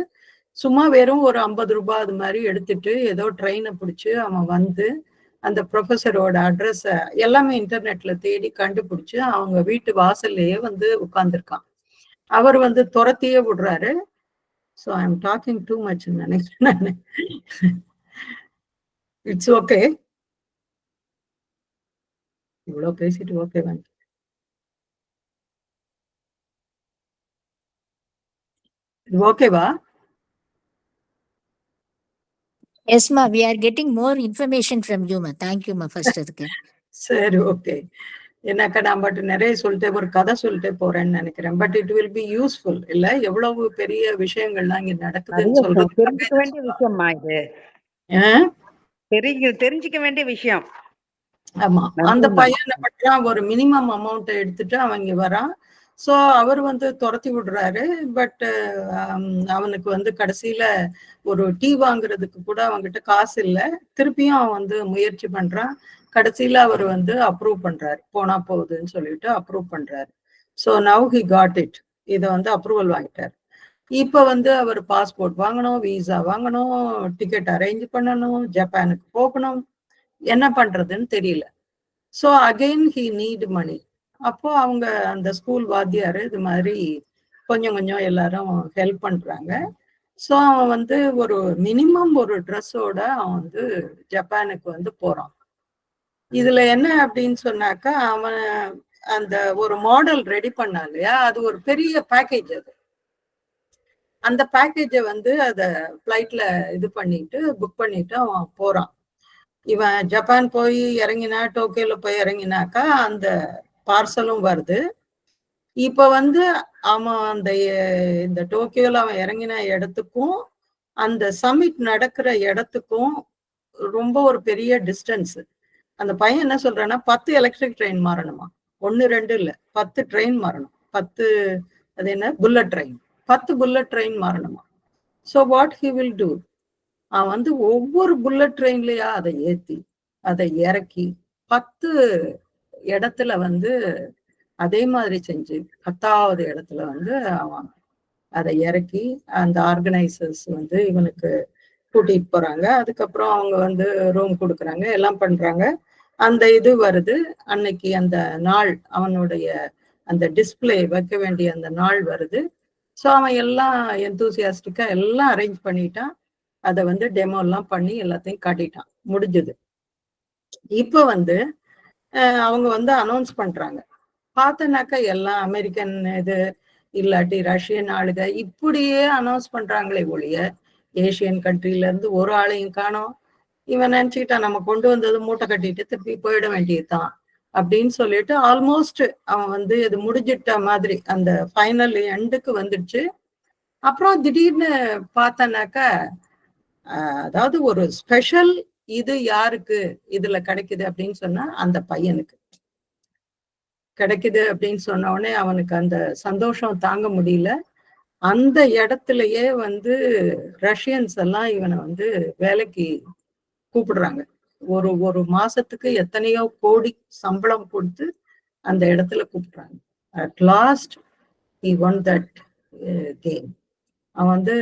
சும்மா வெறும் ஒரு 50 ரூபாய் அது மாதிரி எடுத்துட்டு ஏதோ ட்ரெயினை பிடிச்சு அவன் வந்து அந்த ப்ரொஃபஸரோட அட்ரஸ எல்லாமே இன்டர்நெட்ல தேடி கண்டுபிடிச்சு அவங்க வீட்டு வாசல்லையே வந்து உட்கார்ந்துருக்கான். அவர் வந்து துரத்தியே விடுறாரு. So I am talking too much நினைக்கிறேன். இட்ஸ் ஓகே, இவ்வளோ பேசிட்டு ஓகே வந்து இது ஓகேவா? Yes, ma, we are getting more information from you, ma. Thank you, ma, first அதுக்கு. சரி, ஓகே. என்னக்கா நான் பட் நிறைய சொல்லிட்டே ஒரு கதை சொல்லிட்டே போறேன்னு நினைக்கிறேன். But it will be useful இல்ல? எவ்வளவு பெரிய விஷயங்கள்லாம் இங்க நடக்குதுன்னு சொல்றது தெரிஞ்சுக்க வேண்டிய விஷயம்மா இது. தெரிஞ்சுக்க வேண்டிய விஷயம். ஆமா, அந்த பையன் என்ன பண்றான், ஒரு மினிமம் அமௌண்ட் எடுத்துட்டு அவன் இங்க வரான். சோ அவர் வந்து துரத்தி விடுறாரு. பட் அவனுக்கு வந்து கடைசியில ஒரு டீ வாங்குறதுக்கு கூட அவன்கிட்ட காசு இல்லை. திருப்பியும் அவன் வந்து முயற்சி பண்றான். கடைசியில அவர் வந்து அப்ரூவ் பண்றாரு, போனா போகுதுன்னு சொல்லிட்டு அப்ரூவ் பண்றாரு. So now he got it, இதை வந்து அப்ரூவல் வாங்கிட்டார். இப்ப வந்து அவர் பாஸ்போர்ட் வாங்கணும், விசா வாங்கணும், டிக்கெட் அரேஞ்ச் பண்ணணும், ஜப்பானுக்கு போகணும், என்ன பண்றதுன்னு தெரியல. So again he need money. அப்போ அவங்க அந்த ஸ்கூல் வாத்தியாரு இது மாதிரி கொஞ்சம் கொஞ்சம் எல்லாரும் ஹெல்ப் பண்றாங்க. ஸோ அவன் வந்து ஒரு மினிமம் ஒரு ட்ரெஸ்ஸோட அவன் வந்து ஜப்பானுக்கு வந்து போறான். இதுல என்ன அப்படின்னு சொன்னாக்கா, அவன் அந்த ஒரு மாடல் ரெடி பண்ணான் இல்லையா, அது ஒரு பெரிய பேக்கேஜ். அது அந்த பேக்கேஜை வந்து அத ஃபிளைட்ல இது பண்ணிட்டு புக் பண்ணிட்டு அவன் போறான். இவன் ஜப்பான் போய் இறங்கினா, டோக்கியோல போய் இறங்கினாக்கா அந்த பார்சலும் வருது. இப்ப வந்து அவன் அந்த இந்த டோக்கியோல அவன் இறங்கின இடத்துக்கும் அந்த சமிட் நடக்கிற இடத்துக்கும் ரொம்ப ஒரு பெரிய டிஸ்டன்ஸ். அந்த பையன் என்ன சொல்றான்னா, 10 எலக்ட்ரிக் ட்ரெயின் மாறணுமா, 1 2 இல்ல, 10 ட்ரெயின் மாறணும். 10 அது என்ன புல்லட் ட்ரெயின், 10 புல்லட் ட்ரெயின் மாறணுமா. So what he will do, அவன் வந்து ஒவ்வொரு புல்லட் ட்ரெயின்லயா அதை ஏத்தி அதை இறக்கி 10 இடத்துல வந்து அதே மாதிரி செஞ்சு 10வது இடத்துல வந்து அவன் அதை இறக்கி அந்த ஆர்கனைசர்ஸ் வந்து இவனுக்கு கூட்டிட்டு போறாங்க. அதுக்கப்புறம் அவங்க வந்து ரூம் கொடுக்குறாங்க, எல்லாம் பண்றாங்க. அந்த இது வருது அன்னைக்கு, அந்த நாள் அவனுடைய அந்த டிஸ்பிளே வைக்க வேண்டிய அந்த நாள் வருது. ஸோ அவன் எல்லாம் எந்தூசியாஸ்டிக்கா எல்லாம் அரேஞ்ச் பண்ணிட்டான். அதை வந்து டெமோ எல்லாம் பண்ணி எல்லாத்தையும் காட்டிட்டான், முடிஞ்சது. இப்ப வந்து அவங்க வந்து அனௌன்ஸ் பண்றாங்க. பார்த்தனாக்கா எல்லாம் அமெரிக்கன் இது இல்லாட்டி ரஷ்யன் ஆளுக இப்படியே அனௌன்ஸ் பண்றாங்களே ஒழிய ஏசியன் கண்ட்ரில இருந்து ஒரு ஆளையும் காணோம். இவன் நினைச்சுக்கிட்டான் நம்ம கொண்டு வந்தது மூட்டை கட்டிட்டு திருப்பி போயிட வேண்டியதுதான் அப்படின்னு சொல்லிட்டு ஆல்மோஸ்ட் அவன் வந்து இது முடிஞ்சிட்ட மாதிரி அந்த ஃபைனல் எண்டுக்கு வந்துடுச்சு. அப்புறம் திடீர்னு பார்த்தனாக்கா, அதாவது ஒரு ஸ்பெஷல் இது யாருக்கு இதுல கிடைக்குது அப்படின்னு சொன்னா அந்த பையனுக்கு கிடைக்குது அப்படின்னு சொன்ன உடனே அவனுக்கு அந்த சந்தோஷம் தாங்க முடியல. அந்த இடத்துலயே வந்து ரஷ்யன்ஸ் எல்லாம் இவனை வந்து வேலைக்கு கூப்பிடுறாங்க. ஒரு ஒரு மாசத்துக்கு எத்தனையோ கோடி சம்பளம் கொடுத்து அந்த இடத்துல கூப்பிடுறாங்க. At last he won that game. அவன் வந்து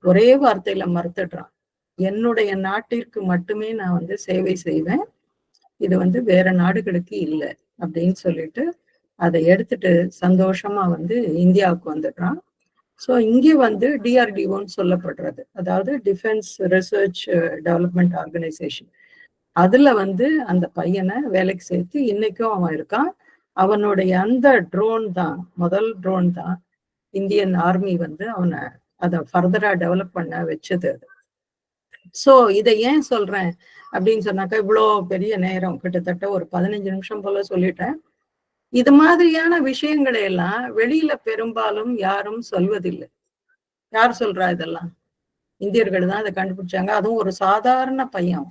ஒரே வார்த்தையில மறுத்துடுறான், என்னுடைய நாட்டிற்கு மட்டுமே நான் வந்து சேவை செய்வேன், இது வந்து வேற நாடுகளுக்கு இல்லை அப்படின்னு சொல்லிட்டு அதை எடுத்துட்டு சந்தோஷமா வந்து இந்தியாவுக்கு வந்துடுறான். ஸோ இங்கே வந்து டிஆர்டிஓன்னு சொல்லப்படுறது, அதாவது டிஃபென்ஸ் ரிசர்ச் டெவலப்மெண்ட் ஆர்கனைசேஷன், அதுல வந்து அந்த பையனை வேலைக்கு சேர்த்து இன்னைக்கும் அவன் இருக்கான். அவனுடைய அந்த ட்ரோன் தான், முதல் ட்ரோன் தான் இந்தியன் ஆர்மி வந்து அவனை அதை ஃபர்தரா டெவலப் பண்ண வச்சது. அது ஸோ இதை ஏன் சொல்றேன் அப்படின்னு சொன்னாக்கா, இவ்வளோ பெரிய நேரம் கிட்டத்தட்ட ஒரு 15 நிமிஷம் போல சொல்லிட்டேன். இது மாதிரியான விஷயங்களை எல்லாம் வெளியில பெரும்பாலும் யாரும் சொல்வதில்லை. யார் சொல்றா இதெல்லாம்? இந்தியர்கள் தான் அதை கண்டுபிடிச்சாங்க. அதுவும் ஒரு சாதாரண பையன்,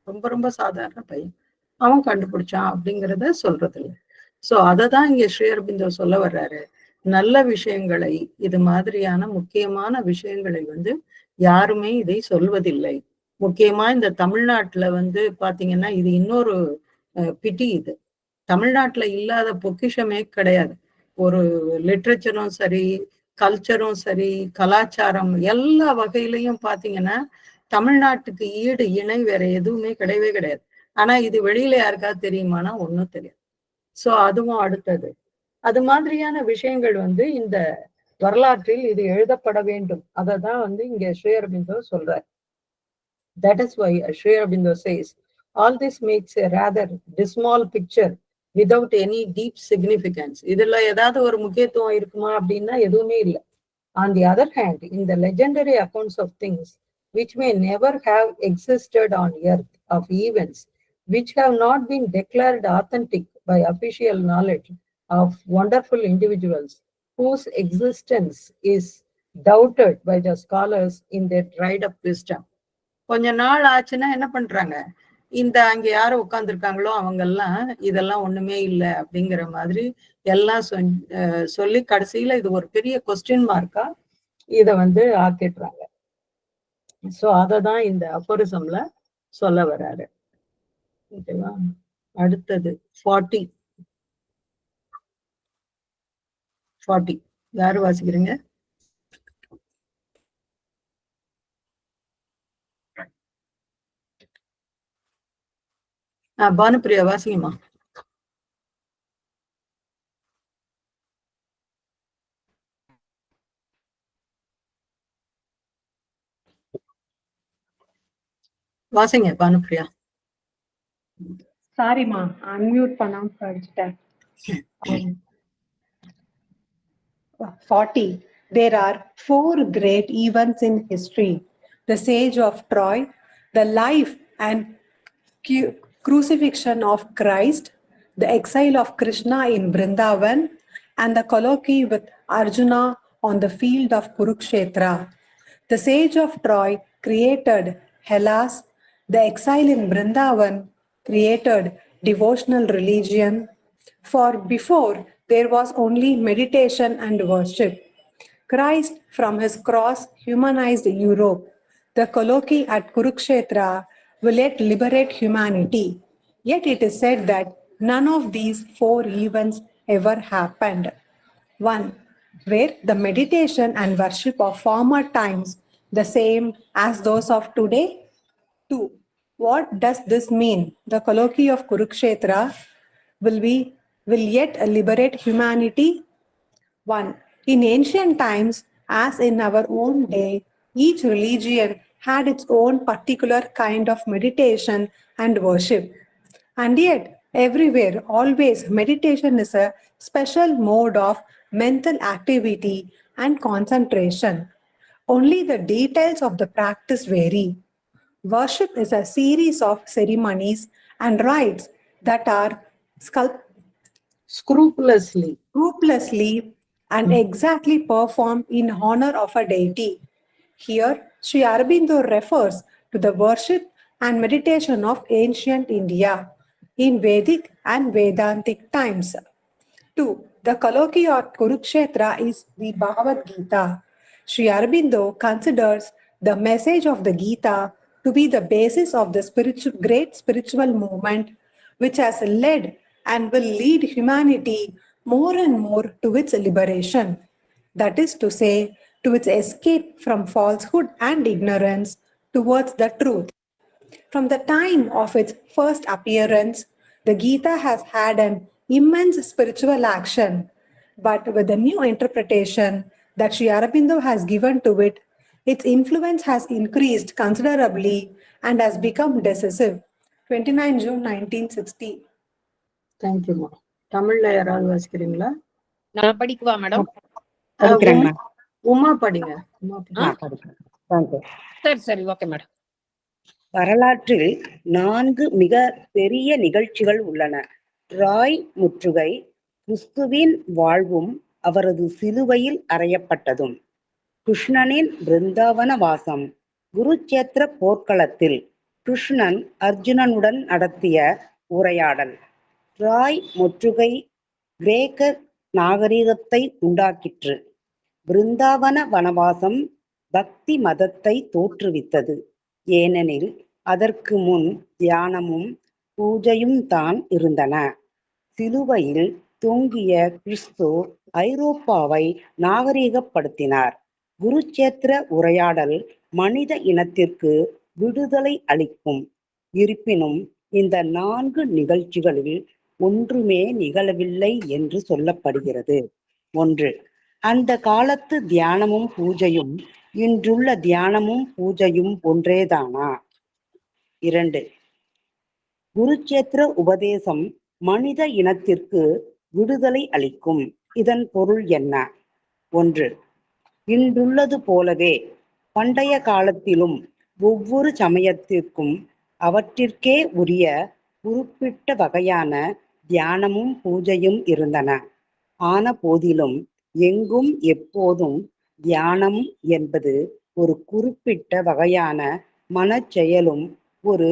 ரொம்ப ரொம்ப சாதாரண பையன், அவன் கண்டுபிடிச்சான் அப்படிங்கிறத சொல்றது இல்லை. ஸோ அதை தான் இங்க ஸ்ரீ அரபிந்தோ சொல்ல வர்றாரு. நல்ல விஷயங்களை, இது மாதிரியான முக்கியமான விஷயங்களை வந்து யாருமே இதை சொல்வதில்லை. முக்கியமா இந்த தமிழ்நாட்டுல வந்து பாத்தீங்கன்னா இது இன்னொரு பிடி. இது தமிழ்நாட்டுல இல்லாத பொக்கிஷமே கிடையாது. ஒரு லிட்ரேச்சரும் சரி, கல்ச்சரும் சரி, கலாச்சாரம் எல்லா வகையிலையும் பாத்தீங்கன்னா தமிழ்நாட்டுக்கு ஈடு இணை வேற எதுவுமே கிடையவே கிடையாது. ஆனா இது வெளியில யாருக்காவது தெரியுமானா ஒண்ணும் தெரியாது. சோ அதுவும் அடுத்தது. அது மாதிரியான விஷயங்கள் இந்த வரலாற்றில் இது எழுதப்பட வேண்டும். அததான் இங்க ஸ்ரீ அரபிந்தோ சொல்றார். That is why Sri Aurobindo says, all this makes a rather dismal picture without any deep significance. இதுல ஏதாவது ஒரு முக்கியத்துவம் இருக்குமா அப்படின்னா எதுவுமே இல்லை. On the other hand, in the legendary accounts of things which may never have existed on earth, of events which have not been declared authentic by official knowledge, of wonderful individuals whose existence is doubted by the scholars in their dried up wisdom. கொஞ்ச நாள் ஆச்சுன்னா என்ன பண்றாங்க, அங்க யாரு உட்கார்ந்துருக்காங்களோ அவங்க எல்லாம் இதெல்லாம் ஒண்ணுமே இல்லை அப்படிங்கிற மாதிரி எல்லாம் சொல்லி கடைசியில இது ஒரு பெரிய கொஸ்டின் மார்க்கா இத ஆக்கிடுறாங்க. சோ அததான் இந்த அஃபோரிசம்ல சொல்ல வர்றாரு. ஓகேவா? அடுத்தது 40 யாரு வாசிக்கிறீங்க? பானுப்பிரியா வாசிங்கம்மா. வாசிங்க பானுப்பிரியா. சாரிமா, அன்மியூட் பண்ணாம படிச்சிட்டேன். 40. There are 4 great events in history: the siege of Troy, the life and crucifixion of Christ, the exile of Krishna in Vrindavan, and the colloquy with Arjuna on the field of Kurukshetra. The siege of Troy created Hellas. The exile in Vrindavan created devotional religion. For before, there was only meditation and worship. Christ from his cross humanized Europe. The colloquy at Kurukshetra will yet liberate humanity. Yet it is said that none of these 4 events ever happened. 1. Were the meditation and worship of former times the same as those of today? 2. What does this mean? The colloquy of Kurukshetra will yet liberate humanity? 1. In ancient times, as in our own day, each religion had its own particular kind of meditation and worship. And yet, everywhere, always, meditation is a special mode of mental activity and concentration. Only the details of the practice vary. Worship is a series of ceremonies and rites that are scrupulously and exactly performed in honor of a deity. Here, Sri Aurobindo refers to the worship and meditation of ancient India in Vedic and Vedantic times. 2. The colloquy of Kurukshetra is the Bhagavad Gita. Sri Aurobindo considers the message of the Gita to be the basis of the great spiritual movement which has led and will lead humanity more and more to its liberation. That is to say, to its escape from falsehood and ignorance towards the truth. From the time of its first appearance, the Gita has had an immense spiritual action, but with the new interpretation that Sri Aurobindo has given to it, its influence has increased considerably and has become decisive. 29 June 1960. Thank you, ma. தமிழ்ல யாராவது வாசிக்கிறீங்களா? நான் படிக்குவா madam? Uma படிங்க. சரி okay madam. வரலாற்றில் 4 மிக பெரிய நிகழ்ச்சிகள் உள்ளன. ட்ராய் முற்றுகை, கிறிஸ்துவின் வாழ்வும் அவரது சிலுவையில் அறையப்பட்டதும், கிருஷ்ணனின் பிருந்தாவன வாசம், குருச்சேத்திர போர்க்களத்தில் கிருஷ்ணன் அர்ஜுனனுடன் நடத்திய உரையாடல். ட்ராய் முற்றுகை கிரேக்க நாகரிகத்தை உண்டாக்கிற்று. பிருந்தாவன வனவாசம் பக்தி மதத்தை தோற்றுவித்தது. ஏனெனில் அதற்கு முன் தியானமும் பூஜையும் தான் இருந்தன. சிலுவையில் தொங்கிய கிறிஸ்து ஐரோப்பாவை நாகரிகப்படுத்தினார். குருச்சேத்திர உரையாடல் மனித இனத்திற்கு விடுதலை அளிக்கும். இருப்பினும் இந்த 4 நிகழ்ச்சிகளில் ஒன்றுமே நிகழவில்லை என்று சொல்லப்படுகிறது. 1. அந்த காலத்து தியானமும் பூஜையும் இன்றுள்ள தியானமும் பூஜையும் ஒன்றேதானா? 2. குருச்சேத்திர உபதேசம் மனித இனத்திற்கு விடுதலை அளிக்கும். இதன் பொருள் என்ன? 1. இன்றுள்ளது போலவே பண்டைய காலத்திலும் ஒவ்வொரு சமயத்திற்கும் அவற்றிற்கே உரிய குறிப்பிட்ட வகையான தியானமும் பூஜையும் இருந்தன. ஆன போதிலும் எங்கும் எப்போதும் தியானம் என்பது ஒரு குறிப்பிட்ட வகையான மனச்செயலும் ஒரு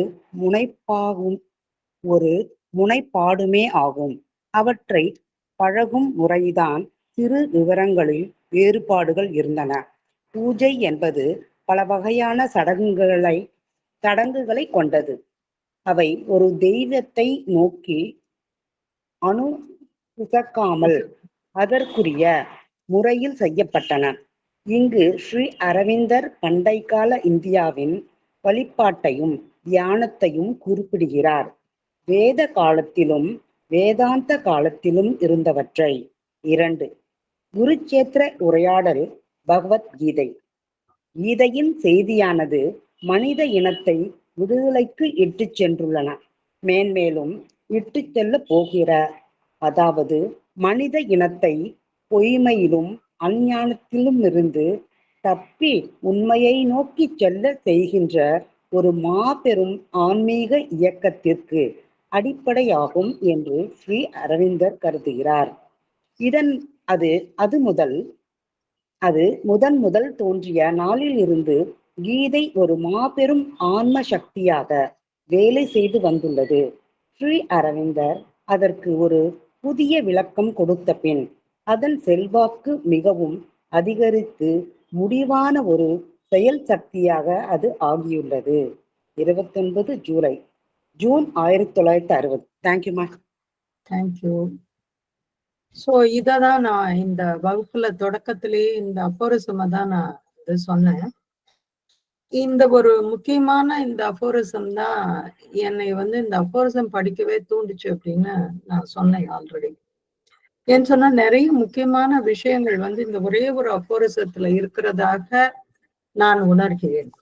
முனைப்பாடுமே ஆகும். அவற்றை பழகும் முறைதான் சிறு விவரங்களில் வேறுபாடுகள் இருந்தன. பூஜை என்பது பல வகையான சடங்குகளை கொண்டது. அவை ஒரு தெய்வத்தை நோக்கி அனுசக்காமல் அதற்குரிய முறையில் செய்யப்பட்டன. இங்கு ஸ்ரீ அரவிந்தர் பண்டைக்கால இந்தியாவின் வழிபாட்டையும் தியானத்தையும் குறிப்பிடுகிறார். வேத காலத்திலும் வேதாந்த காலத்திலும் இருந்தவற்றை. 2. குருச்சேத்திர உரையாடல் பகவத்கீதை. கீதையின் செய்தியானது மனித இனத்தை விடுதலைக்கு இட்டுச் சென்றுள்ளன. மேன்மேலும் இட்டுச் செல்ல போகிற, அதாவது மனித இனத்தை பொய்மையிலும் அஞ்ஞானத்திலும் இருந்து தப்பி உண்மையை நோக்கி செல்ல செய்கின்ற ஒரு மாபெரும் ஆன்மீக இயக்கத்திற்கு அடிப்படையாகும் என்று ஸ்ரீ அரவிந்தர் கருதுகிறார். அது முதன் முதல் தோன்றிய நாளில் இருந்து கீதை ஒரு மாபெரும் ஆன்ம சக்தியாக வேலை செய்து வந்துள்ளது. ஸ்ரீ அரவிந்தர் அதற்கு ஒரு புதிய விளக்கம் கொடுத்த பின் அதன் செல்வாக்கு மிகவும் அதிகரித்து முடிவான ஒரு செயல் சக்தியாக அது ஆகியுள்ளது. 29 ஜூன் 1960. தேங்க்யூமா. தேங்க்யூ. ஸோ இததான் நான் இந்த வகுப்புல தொடக்கத்திலேயே இந்த அஃபோரிசமை தான் நான் இது சொன்னேன். இந்த ஒரு முக்கியமான இந்த அஃபோரிசம் தான் என்னை இந்த அஃபோரிசம் படிக்கவே தூண்டுச்சு அப்படின்னு நான் சொன்னேன் ஆல்ரெடி. ஏன்னு சொன்னா நிறைய முக்கியமான விஷயங்கள் இந்த ஒரே ஒரு அஃபோரிசத்துல இருக்கிறதாக நான் உணர்கிறேன்.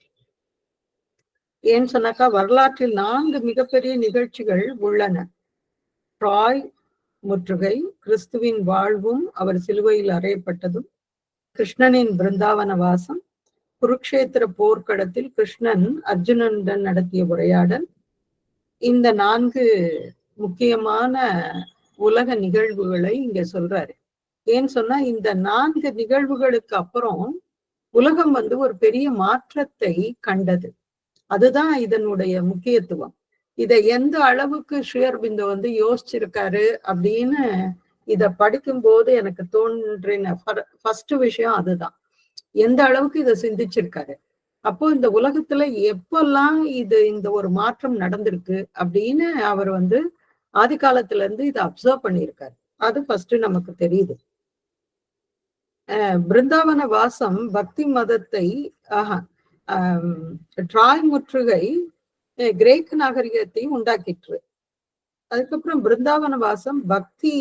ஏன்னு சொன்னாக்கா வரலாற்றில் 4 மிகப்பெரிய நிகழ்ச்சிகள் உள்ளன. ட்ராய் முற்றுகை, கிறிஸ்துவின் வாழ்வும் அவர் சிலுவையில் அறையப்பட்டதும், கிருஷ்ணனின் பிருந்தாவன வாசம், குருக்ஷேத்திர போர்க்களத்தில் கிருஷ்ணன் அர்ஜுனனுடன் நடத்திய உரையாடல். இந்த 4 முக்கியமான உலக நிகழ்வுகளை இங்க சொல்றாரு. ஏன்னு சொன்னா இந்த 4 நிகழ்வுகளுக்கு அப்புறம் உலகம் ஒரு பெரிய மாற்றத்தை கண்டது. அதுதான் இதனுடைய முக்கியத்துவம். இதை எந்த அளவுக்கு ஸ்ரீ அரபிந்தோ யோசிச்சிருக்காரு அப்படின்னு இத படிக்கும்போது எனக்கு தோன்றின ஃபர்ஸ்ட் விஷயம் அதுதான். எந்த அளவுக்கு இதை சிந்திச்சிருக்காரு. அப்போ இந்த உலகத்துல எப்பெல்லாம் இந்த ஒரு மாற்றம் நடந்திருக்கு அப்படின்னு அவர் ஆதி காலத்துல இருந்து இதை அப்சர்வ் பண்ணியிருக்காரு. அது ஃபர்ஸ்ட் நமக்கு தெரியுது. பிருந்தாவன வாசம் பக்தி மதத்தை ட்ராய் முற்றுகை கிரேக்க நாகரிகத்தை உண்டாக்கிற்று. அதுக்கப்புறம் பிருந்தாவன வாசம் பக்தி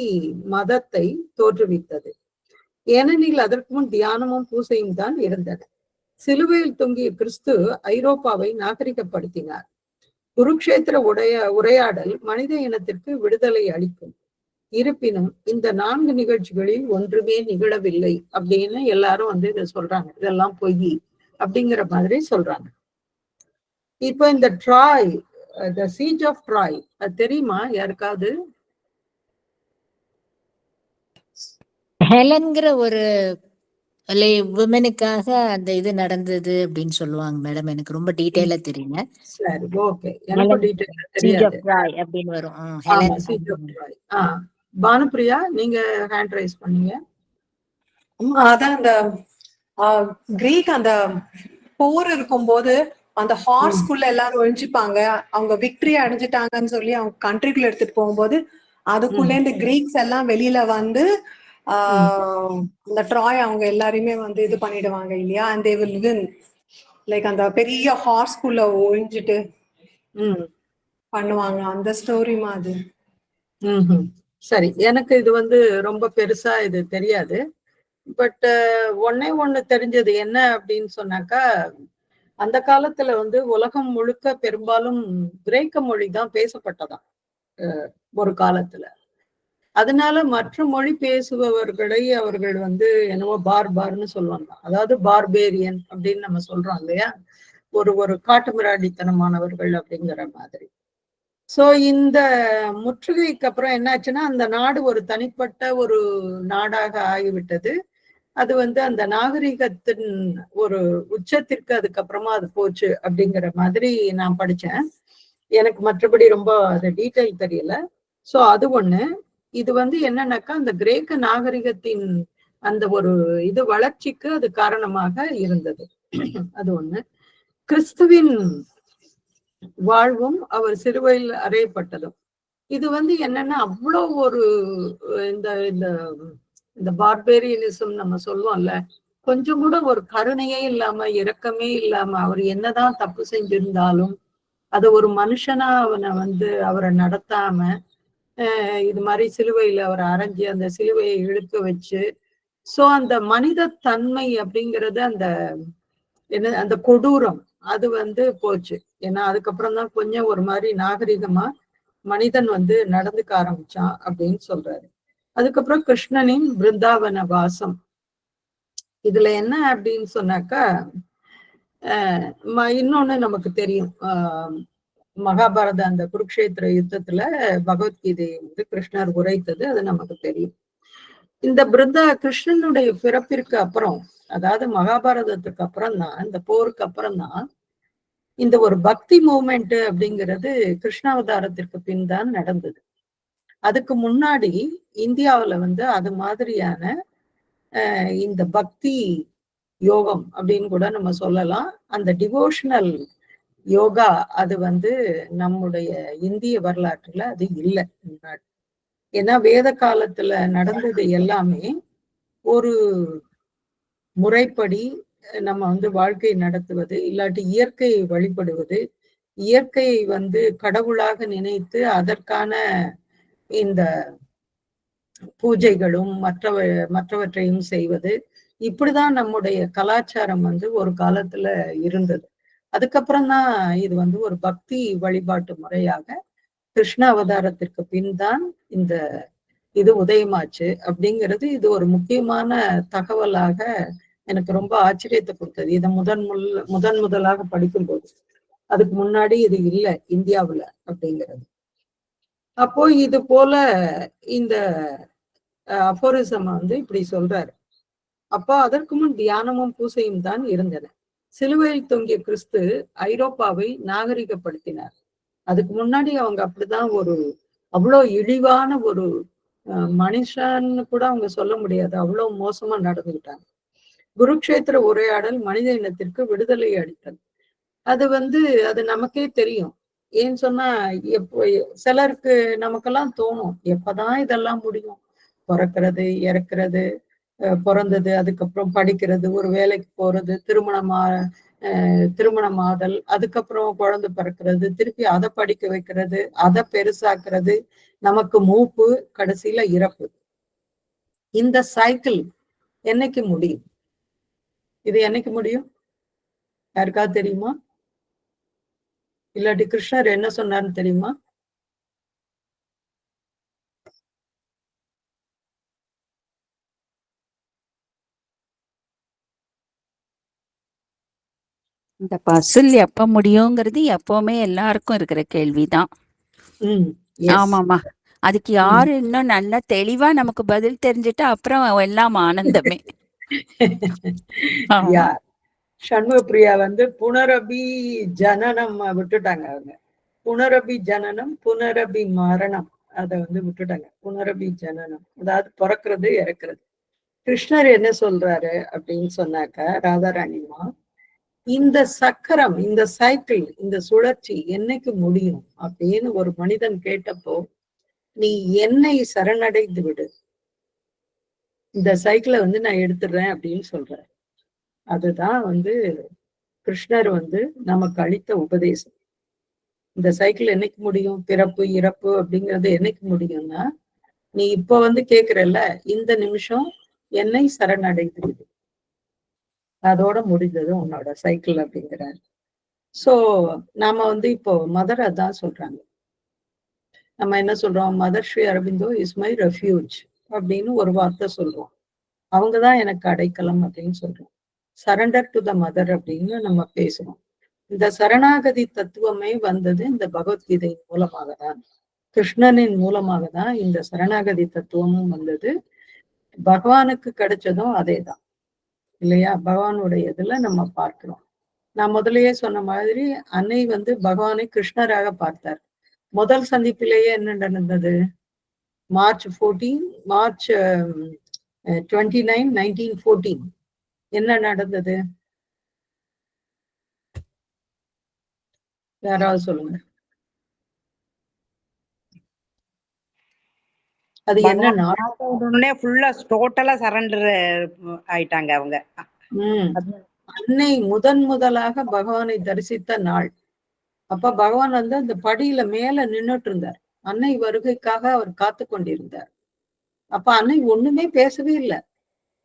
மதத்தை தோற்றுவித்தது. ஏனெனில் அதற்கு முன் தியானமும் பூசையும் தான் இருந்தன. சிலுவையில் தொங்கிய கிறிஸ்து ஐரோப்பாவை நாகரிகப்படுத்தினார். குருக்ஷேத்திர உரையாடல் மனித இனத்திற்கு விடுதலை அளிக்கும். இருப்பினும் இந்த 4 நிகழ்ச்சிகளில் ஒன்றுமே நிகழவில்லை அப்படின்னு எல்லாரும் இதை சொல்றாங்க. இதெல்லாம் பொய் அப்படிங்கிற மாதிரி சொல்றாங்க. இப்ப இந்த ட்ராய், த சீஜ் ஆஃப் ட்ராய், அது தெரியுமா யாருக்காவது? ஹெலன்கிற ஒரு விமனுக்காக அந்த இது நடந்தது அப்படின்னு சொல்லுவாங்க மேடம். எனக்கு ரொம்ப டீடைலா தெரியல. சரி, ஓகே. எனக்கு டீடைலா தெரியாது அப்படின்னு வரும். பானுப்பிரியா, நீங்க ஹேண்ட் ரைஸ் பண்ணீங்க. அதான் அந்த கிரீக் அந்த போர் இருக்கும்போது அந்த ஹார்ஸ்குள்ள எல்லாரும் ஒழிஞ்சுப்பாங்க. அவங்க விக்டரி அடைஞ்சிட்டாங்கன்னு சொல்லி அவங்க கண்ட்ரிக்குள்ள எடுத்துட்டு போகும்போது அதுக்குள்ள இந்த கிரீக்ஸ் எல்லாம் வெளியில வந்து இந்த ட்ராய் அவங்க எல்லாரையுமே வந்து இது பண்ணிடுவாங்க இல்லையா, and they will win. Like அந்த பெரிய ஹார்ஸ்குள்ள ஒழிஞ்சிட்டு பண்ணுவாங்க, அந்த ஸ்டோரி மாதிரி. சரி, எனக்கு இது வந்து ரொம்ப பெருசா இது தெரியாது. பட் ஒண்ணு தெரிஞ்சது என்ன அப்படின்னு சொன்னாக்கா, அந்த காலத்துல வந்து உலகம் முழுக்க பெரும்பாலும் கிரேக்க மொழி தான் பேசப்பட்டதாம் ஒரு காலத்துல. அதனால மற்ற மொழி பேசுபவர்களை அவர்கள் வந்து என்னவோ பார்பார்னு சொல்லுவாங்க. அதாவது பார்பேரியன் அப்படின்னு நம்ம சொல்றோம் இல்லையா, ஒரு காட்டுமிராண்டித்தனமானவர்கள் அப்படிங்கிற மாதிரி. சோ இந்த முற்றுகைக்கு அப்புறம் என்னாச்சுன்னா, அந்த நாடு ஒரு தனிப்பட்ட ஒரு நாடாக ஆகிவிட்டது. அது வந்து அந்த நாகரிகத்தின் ஒரு உச்சத்திற்கு அதுக்கப்புறமா அது போச்சு அப்படிங்கிற மாதிரி நான் படிச்சேன். எனக்கு மற்றபடி ரொம்ப அது டீட்டெயில் தெரியல. சோ அது ஒண்ணு. இது வந்து என்னன்னாக்கா, அந்த கிரேக்க நாகரிகத்தின் அந்த ஒரு இது வளர்ச்சிக்கு அது காரணமாக இருந்தது. அது ஒண்ணு. கிறிஸ்துவின் வாழ்வும் அவர் சிலுவையில் அறையப்பட்டதும் இது வந்து என்னன்னா, அவ்வளவு ஒரு இந்த இந்த இந்த பார்பேரியனிசம் நம்ம சொல்லுவோம்ல, கொஞ்சம் கூட ஒரு கருணையே இல்லாம, இரக்கமே இல்லாம, அவர் என்னதான் தப்பு செஞ்சிருந்தாலும் அது ஒரு மனுஷனா அவரை நடத்தாம, இது மாதிரி சிலுவையில அவரை அரைஞ்சு அந்த சிலுவையை இழுக்க வச்சு, சோ அந்த மனித தன்மை அப்படிங்கிறது அந்த என்ன அந்த கொடூரம் அது வந்து போச்சு. ஏன்னா அதுக்கப்புறம் தான் கொஞ்சம் ஒரு மாதிரி நாகரிகமா மனிதன் வந்து நடந்துக்க ஆரம்பிச்சான் அப்படின்னு சொல்றாரு. அதுக்கப்புறம் கிருஷ்ணனின் பிருந்தாவன வாசம். இதுல என்ன அப்படின்னு சொன்னாக்கா, இன்னொன்னு நமக்கு தெரியும். மகாபாரத அந்த குருக்ஷேத்திர யுத்தத்துல பகவத்கீதையை வந்து கிருஷ்ணர் உரைத்தது அது நமக்கு தெரியும். இந்த கிருஷ்ணனுடைய பிறப்பிற்கு அப்புறம், அதாவது மகாபாரதத்துக்கு அப்புறம் தான், இந்த போருக்கு அப்புறம் தான் இந்த ஒரு பக்தி மூவ்மெண்ட் அப்படிங்கிறது கிருஷ்ணாவதாரத்திற்கு பின் தான் நடந்தது. அதுக்கு முன்னாடி இந்தியாவுல வந்து அது மாதிரியான இந்த பக்தி யோகம் அப்படின்னு கூட நம்ம சொல்லலாம். அந்த டிவோஷனல் யோகா அது வந்து நம்முடைய இந்திய வரலாற்றுல அது இல்லை முன்னாடி. ஏன்னா வேத காலத்துல நடந்தது எல்லாமே ஒரு முறைப்படி நம்ம வந்து வாழ்க்கை நடத்துவது, இல்லாட்டி இயற்கையை வழிபடுவது, இயற்கையை வந்து கடவுளாக நினைத்து அதற்கான இந்த பூஜைகளும் மற்றவற்றையும் செய்வது, இப்படிதான் நம்முடைய கலாச்சாரம் வந்து ஒரு காலத்துல இருந்தது. அதுக்கப்புறம் தான் இது வந்து ஒரு பக்தி வழிபாட்டு முறையாக கிருஷ்ண அவதாரத்திற்கு பின் தான் இந்த இது உதயமாச்சு அப்படிங்கிறது. இது ஒரு முக்கியமான தகவலாக எனக்கு ரொம்ப ஆச்சரியத்தை கொடுத்தது. இதை முதன் முதலாக படிக்கும்போது. அதுக்கு முன்னாடி இது இல்லை இந்தியாவுல அப்படிங்கிறது. அப்போ இது போல இந்த அபோரிசம் வந்து இப்படி சொல்றாரு. அப்போ அதற்கு முன் தியானமும் பூசையும் தான் இருந்தன. சிலுவையில் தொங்கிய கிறிஸ்து ஐரோப்பாவை நாகரிகப்படுத்தினார். அதுக்கு முன்னாடி அவங்க அப்படிதான் அவ்வளோ இழிவான ஒரு மனுஷன்னு கூட அவங்க சொல்ல முடியாது, அவ்வளவு மோசமா நடந்துகிட்டாங்க. குருக்ஷேத்திர உரையாடல் மனித இனத்திற்கு விடுதலை அளித்தல். அது வந்து அது நமக்கே தெரியும். ஏன்னு சொன்னா, சிலருக்கு நமக்கெல்லாம் தோணும், எப்பதான் இதெல்லாம் முடியும், பிறக்கிறது, இறக்குறது, பிறந்தது, அதுக்கப்புறம் படிக்கிறது, ஒரு வேலைக்கு போறது, திருமணமாதல், அதுக்கப்புறம் குழந்தை பிறக்கிறது, திருப்பி அதை படிக்க வைக்கிறது, அதை பெருசாக்குறது, நமக்கு மூப்பு, கடைசியில இறப்பு. இந்த சைக்கிள் என்னைக்கு முடியும்? இது என்னைக்கு முடியும்? யாருக்காவது தெரியுமா? இல்லாட்டி கிருஷ்ணர் என்ன சொன்னார்னு தெரியுமா? இந்த பசில் எப்ப முடியுங்கிறது எப்பவுமே எல்லாருக்கும் இருக்கிற கேள்விதான். ஆமாமா. அதுக்கு யாரு இன்னும் நல்லா தெளிவா நமக்கு பதில் தெரிஞ்சுட்டா அப்புறம் எல்லாம் ஆனந்தமே. சண்முக பிரியா வந்து புனரபி ஜனனம் விட்டுட்டாங்க. அவங்க புனரபி ஜனனம், புனரபி மரணம் அதை வந்து விட்டுட்டாங்க. புனரபி ஜனனம் அதாவது பிறக்கிறது, இறக்குறது. கிருஷ்ணர் என்ன சொல்றாரு அப்படின்னு சொன்னாக்க, ராதாராணிமா, இந்த சக்கரம், இந்த சைக்கிள், இந்த சுழற்சி என்னைக்கு முடியும் அப்படின்னு ஒரு மனிதன் கேட்டப்போ நீ என்னை சரணடைந்து விடு, இந்த சைக்கிளை வந்து நான் எடுத்துடுறேன் அப்படின்னு சொல்றாரு. அதுதான் வந்து கிருஷ்ணர் வந்து நமக்கு அளித்த உபதேசம். இந்த சைக்கிள் என்னைக்கு முடியும்? பிறப்பு இறப்பு அப்படிங்கிறது என்னைக்கு முடியும்னா, நீ இப்ப வந்து கேக்குறல்ல, இந்த நிமிஷம் என்னை சரணடைந்து விடு, அதோட முடிந்தது உன்னோட சைக்கிள் அப்படிங்கிறாரு. சோ நாம வந்து இப்போ மதர் அதான் சொல்றாங்க. நம்ம என்ன சொல்றோம்? Mother Sri Aurobindo is my refuge அப்படின்னு ஒரு வார்த்தை சொல்றோம். அவங்கதான் எனக்கு அடைக்கலம் அப்படின்னு சொல்றோம். சரண்டர் டு த மதர் அப்படின்னு நம்ம பேசுறோம். இந்த சரணாகதி தத்துவமே வந்தது இந்த பகவத்கீதையின் மூலமாக தான், கிருஷ்ணனின் மூலமாக தான் இந்த சரணாகதி தத்துவமும் வந்தது. பகவானுக்கு கிடைச்சதும் அதே தான் இல்லையா? பகவானுடைய இதுல நம்ம பார்க்கிறோம். நான் முதல்லயே சொன்ன மாதிரி அன்னை வந்து பகவானை கிருஷ்ணராக பார்த்தார். முதல் சந்திப்பிலேயே என்ன நடந்தது? மார்ச் 29, 1914 என்ன நடந்தது? யாராவது சொல்லுங்க. அது என்ன நாள்? உடனே ஃபுல்லா டோட்டலா சரண்டர் ஆயிட்டாங்க அவங்க. அன்னை முதலாக பகவானை தரிசித்த நாள். அப்ப பகவான் வந்து அந்த படியில மேல நின்னுட்டு இருந்தார். அன்னை வருகைக்காக அவர் காத்து கொண்டிருந்தார். அப்ப அன்னை ஒண்ணுமே பேசவே இல்லை.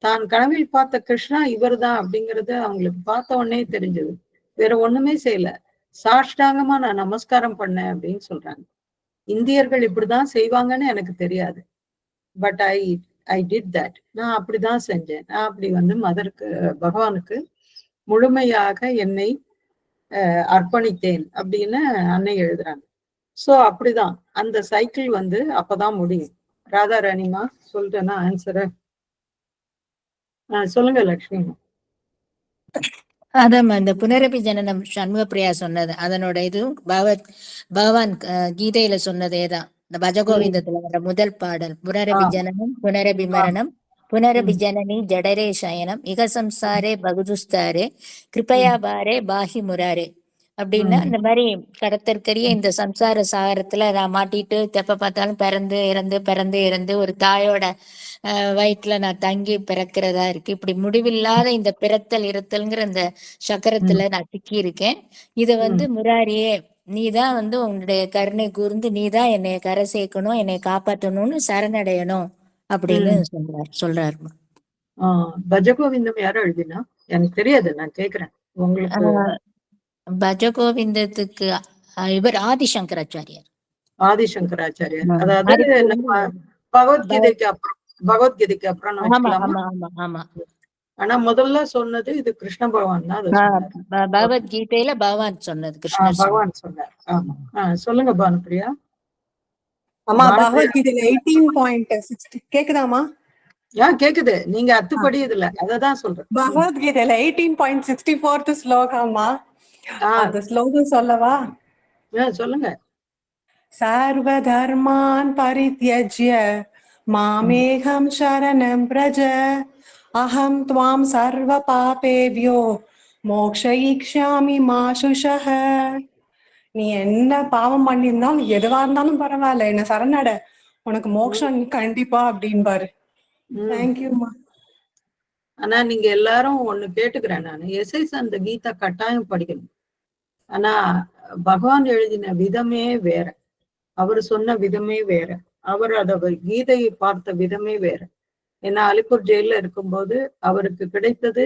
தான் கனவில் பார்த்த கிருஷ்ணா இவர்தான் அப்படிங்கறது அவங்களுக்கு பார்த்த உடனே தெரிஞ்சது. வேற ஒண்ணுமே செய்யல. சாஷ்டாங்கமா நான் நமஸ்காரம் பண்ணேன் அப்படின்னு சொல்றாங்க. இந்தியர்கள் இப்படிதான் செய்வாங்கன்னு எனக்கு தெரியாது. But I did that. நான் அப்படிதான் செஞ்சேன். நான் அப்படி வந்து பகவானுக்கு முழுமையாக என்னை அர்ப்பணித்தேன் அப்படின்னு அன்னை எழுதுறாங்க. சோ அப்படிதான் அந்த சைக்கிள் வந்து அப்பதான் முடியும். ராதா ராணிமா சொல்றேன்னா ஆன்சரை சொல்லுங்க லட்சுமி. அதான் இந்த புனரபி ஜனனம் சண்முக பிரியா சொன்னது அதனோட இது பகவான் கீதையில சொன்னதேதான். இந்த பஜகோவிந்தத்துல வர முதல் பாடல் புனரபி ஜனனம் புனரபி மரணம் புனரபி ஜனனி ஜடரே சயனம் இக சம்சாரே பகுதுஸ்தாரே கிருபயா பாரே பாஹி முராரே அப்படின்னா இந்த மாதிரி கடத்தற்கரிய இந்த சம்சார சாகரத்துல நான் மாட்டிட்டு தெப்ப பார்த்தாலும் பிறந்து இறந்து ஒரு தாயோட வயிற்றுல நான் தங்கி பிறக்கிறதா இருக்கு. இப்படி முடிவில்லாத இந்த பிறத்தல் இருத்தல்ங்கிற இந்த சக்கரத்துல நான் சிக்கி இருக்கேன். இத வந்து முராரியே நீதான் வந்து உன்னுடைய கருணை கூர்ந்து நீதான் என்னை கரை சேர்க்கணும், என்னை காப்பாற்றணும்னு சரணடையணும் அப்படின்னு சொல்றாரு. பஜகோவிந்தம் யாரும் எழுதினா எனக்கு தெரியாது, நான் கேக்குறேன் உங்களுக்கு. பஜகோவிந்தத்துக்கு இவர் ஆதிசங்கராச்சாரியார். அதாவது நம்ம பகவத்கீதைக்கு அப்புறம் ஆனா முதல்ல சொன்னது இது கிருஷ்ண பகவான் தான். பகவத்கீதையில பகவான் சொன்னது கிருஷ்ணர் பகவான் சொன்னார். ஆமா சொல்லுங்க பானுப்பிரியா. ஆமா பகவத்கீதையில 18.60 கேக்குதாமா? கேக்குது. நீங்க அத்துப்படி இதுல அததான் சொல்றேன். பகவத்கீதையில 18.64 ஸ்லோகமா, அந்த ஸ்லோகம் சொல்லவா? சொல்லுங்க. சர்வ தர்மான் பரித்யஜ்ய மாமேகம் சரணம் பிரஜ அஹம் த்வாம் சர்வ பாபேப்யோ மோக்ஷயிக்ஷாமி மா சுஷஹ. நீ என்ன பாவம் பண்ணியிருந்தாலும் எதுவா இருந்தாலும் பரவாயில்ல, என்ன சரணட, உனக்கு மோக்ஷம் கண்டிப்பா அப்படின்பாரு. தேங்க்யூமா. ஆனா நீங்க எல்லாரும் ஒண்ணு கேட்டுக்கிறேன், நான் எஸ்ஐஸ் அந்த கீதா கட்டாயம் படிக்கணும். ஆனா பகவான் எழுதின விதமே வேற, அவர் சொன்ன விதமே வேற, அவர் அத கீதையை பார்த்த விதமே வேற. ஏன்னா அலிப்பூர் ஜெயில இருக்கும்போது அவருக்கு கிடைத்தது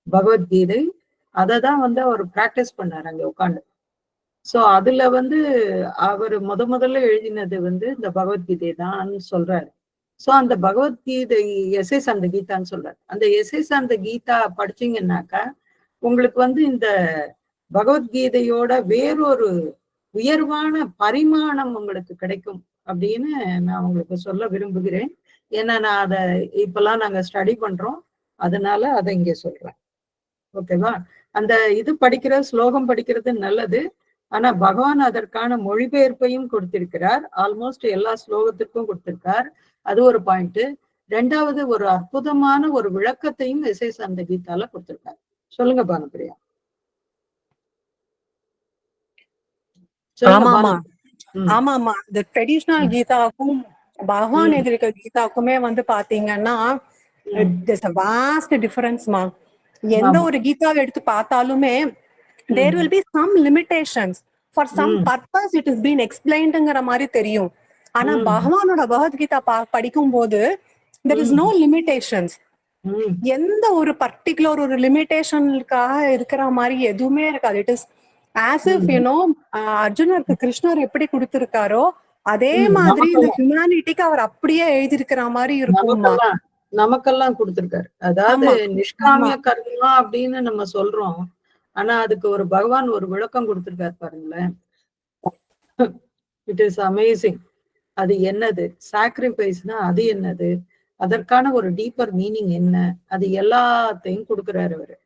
பகவத்கீதை, அதை தான் வந்து அவர் பிராக்டிஸ் பண்ணாரு அங்க உட்காந்து. சோ அதுல வந்து அவர் முதல்ல எழுதினது வந்து இந்த பகவத்கீதை தான் சொல்றாரு. சோ அந்த பகவத்கீதை எஸ்ஐ அந்த கீதான்னு சொல்றாரு. அந்த எஸ்ஐ அந்த கீதா படிச்சீங்கன்னாக்கா உங்களுக்கு வந்து இந்த பகவத்கீதையோட வேறொரு உயர்வான பரிமாணம் உங்களுக்கு கிடைக்கும் அப்படின்னு நான் உங்களுக்கு சொல்ல விரும்புகிறேன். ஏன்னா நான் அதை இப்பெல்லாம் நாங்க ஸ்டடி பண்றோம், அதனால அதை இங்க சொல்றேன். ஓகேவா? அந்த இது ஸ்லோகம் படிக்கிறது நல்லது. ஆனா பகவான் அதற்கான மொழிபெயர்ப்பையும் கொடுத்திருக்கிறார். ஆல்மோஸ்ட் எல்லா ஸ்லோகத்திற்கும் கொடுத்திருக்கார். அது ஒரு பாயிண்ட். ரெண்டாவது ஒரு அற்புதமான ஒரு விளக்கத்தையும் எஸ்ஐ அந்த கீதால கொடுத்திருக்காரு. சொல்லுங்க பானுப்பிரியா. ஆமா ஆமா ஆமா, இந்த ட்ரெடிஷனல் கீதாவுக்கும் பகவான் எதிர்க்க கீதாவுக்குமே வந்து பாத்தீங்கன்னா வாஸ்ட் டிஃபரன்ஸ்மா. எந்த ஆமா. ஒரு கீதாவை எடுத்து பார்த்தாலுமே there will be some limitations for some purpose it is being explainedங்கிற மாதிரி தெரியும். ஆனா பகவானோட பகவத்கீதா படிக்கும் போது there is no limitations. எந்த ஒரு பர்டிகுலர் ஒரு லிமிடேஷனுக்காக இருக்கிற மாதிரி எதுவுமே இருக்காது. It is as if you know அர்ஜுனருக்கு கிருஷ்ணர் எப்படி கொடுத்திருக்காரோ அதே மாதிரி இந்த ஹியூமனிட்டிக்கு அவர் அப்படியே எழுதியிருக்கிற மாதிரி இருக்கும்மா. நமக்கெல்லாம் கொடுத்திருக்காரு. அதாவது நிஷ்காமிய கர்மா அப்படின்னு நம்ம சொல்றோம். ஆனா அதுக்கு ஒரு பகவான் ஒரு விளக்கம் கொடுத்திருக்காரு பாருங்களேன். It is amazing. அது என்னது, சாக்ரிஃபைஸ்னா அது என்னது, அதற்கான ஒரு டீப்பர் மீனிங் என்ன, அது எல்லாத்தையும் கொடுக்குறாரு அவரு.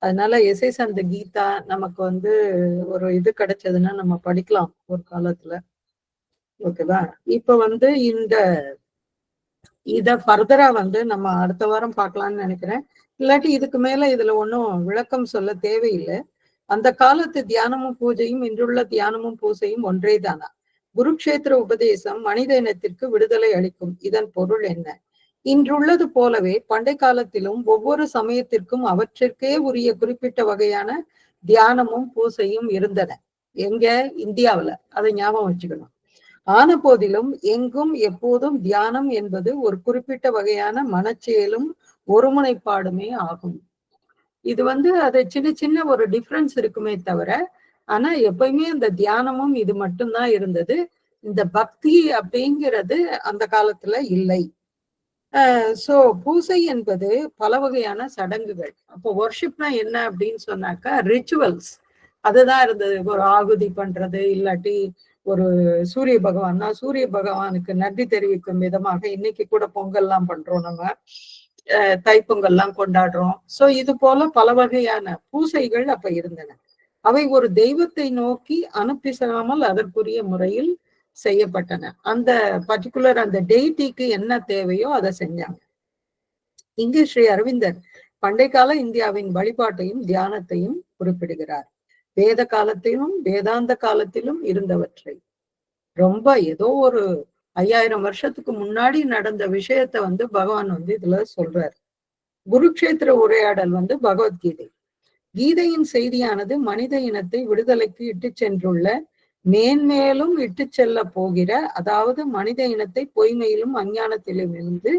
அதனால எஸ்ஐஸ் அந்த கீதா நமக்கு வந்து ஒரு இது கிடைச்சதுன்னா நம்ம படிக்கலாம் ஒரு காலத்துல. ஓகேவா? இப்ப வந்து இத ஃபர்தரா வந்து நம்ம அடுத்த வாரம் பார்க்கலாம்னு நினைக்கிறேன். இல்லாட்டி இதுக்கு மேல இதுல ஒன்றும் விளக்கம் சொல்ல தேவையில்லை. அந்த காலத்து தியானமும் பூஜையும் இன்றுள்ள தியானமும் பூஜையும் ஒன்றே தானா? குருக்ஷேத்திர உபதேசம் மனித இனத்திற்கு விடுதலை அளிக்கும். இதன் பொருள் என்ன? இன்றுள்ளது போலவே பண்டை காலத்திலும் ஒவ்வொரு சமயத்திற்கும் அவற்றிற்கே உரிய குறிப்பிட்ட வகையான தியானமும் பூசையும் இருந்தன. எங்க? இந்தியாவுல. அதை ஞாபகம் வச்சுக்கணும். ஆன போதிலும் எங்கும் எப்போதும் தியானம் என்பது ஒரு குறிப்பிட்ட வகையான மனச்செயலும் ஒருமுனைப்பாடுமே ஆகும். இது வந்து அது சின்ன சின்ன ஒரு டிஃபரன்ஸ் இருக்குமே தவிர, ஆனா எப்பயுமே இந்த தியானமும் இது மட்டும்தான் இருந்தது. இந்த பக்தி அப்படிங்கிறது அந்த காலத்துல இல்லை. சோ பூசை என்பது பல வகையான சடங்குகள். அப்போ வர்ஷிப்னா என்ன அப்படின்னு சொன்னாக்கா ரிச்சுவல்ஸ் அதுதான் இருந்தது. ஒரு ஆகுதி பண்றது, இல்லாட்டி ஒரு சூரிய பகவான்னா சூரிய பகவானுக்கு நன்றி தெரிவிக்கும் விதமாக இன்னைக்கு கூட பொங்கல்லாம் பண்றோம், நம்ம தைப்பொங்கல்லாம் கொண்டாடுறோம். சோ இது போல பல வகையான பூசைகள் அப்ப இருந்தன. அவை ஒரு தெய்வத்தை நோக்கி அனுப்பிசாமல் அதற்குரிய முறையில் செய்யப்பட்டன. அந்த பர்டிகுலர் அந்த டெய்டிக்கு என்ன தேவையோ அதை செஞ்சாங்க. இங்கு ஸ்ரீ அரவிந்தர் பண்டை கால இந்தியாவின் வழிபாட்டையும் தியானத்தையும் குறிப்பிடுகிறார். வேத காலத்திலும் வேதாந்த காலத்திலும் இருந்தவற்றை, ரொம்ப ஏதோ ஒரு 5000 வருஷத்துக்கு முன்னாடி நடந்த விஷயத்த வந்து பகவான் வந்து இதுல சொல்றாரு. குருக்ஷேத்திர உரையாடல் வந்து பகவத்கீதை. கீதையின் செய்தியானது மனித இனத்தை விடுதலைக்கு இட்டு சென்றுள்ள, மேன்மேலும் இட்டு செல்ல போகிற, அதாவது மனித இனத்தை பொய்மையிலும் அஞ்ஞானத்திலும் இருந்து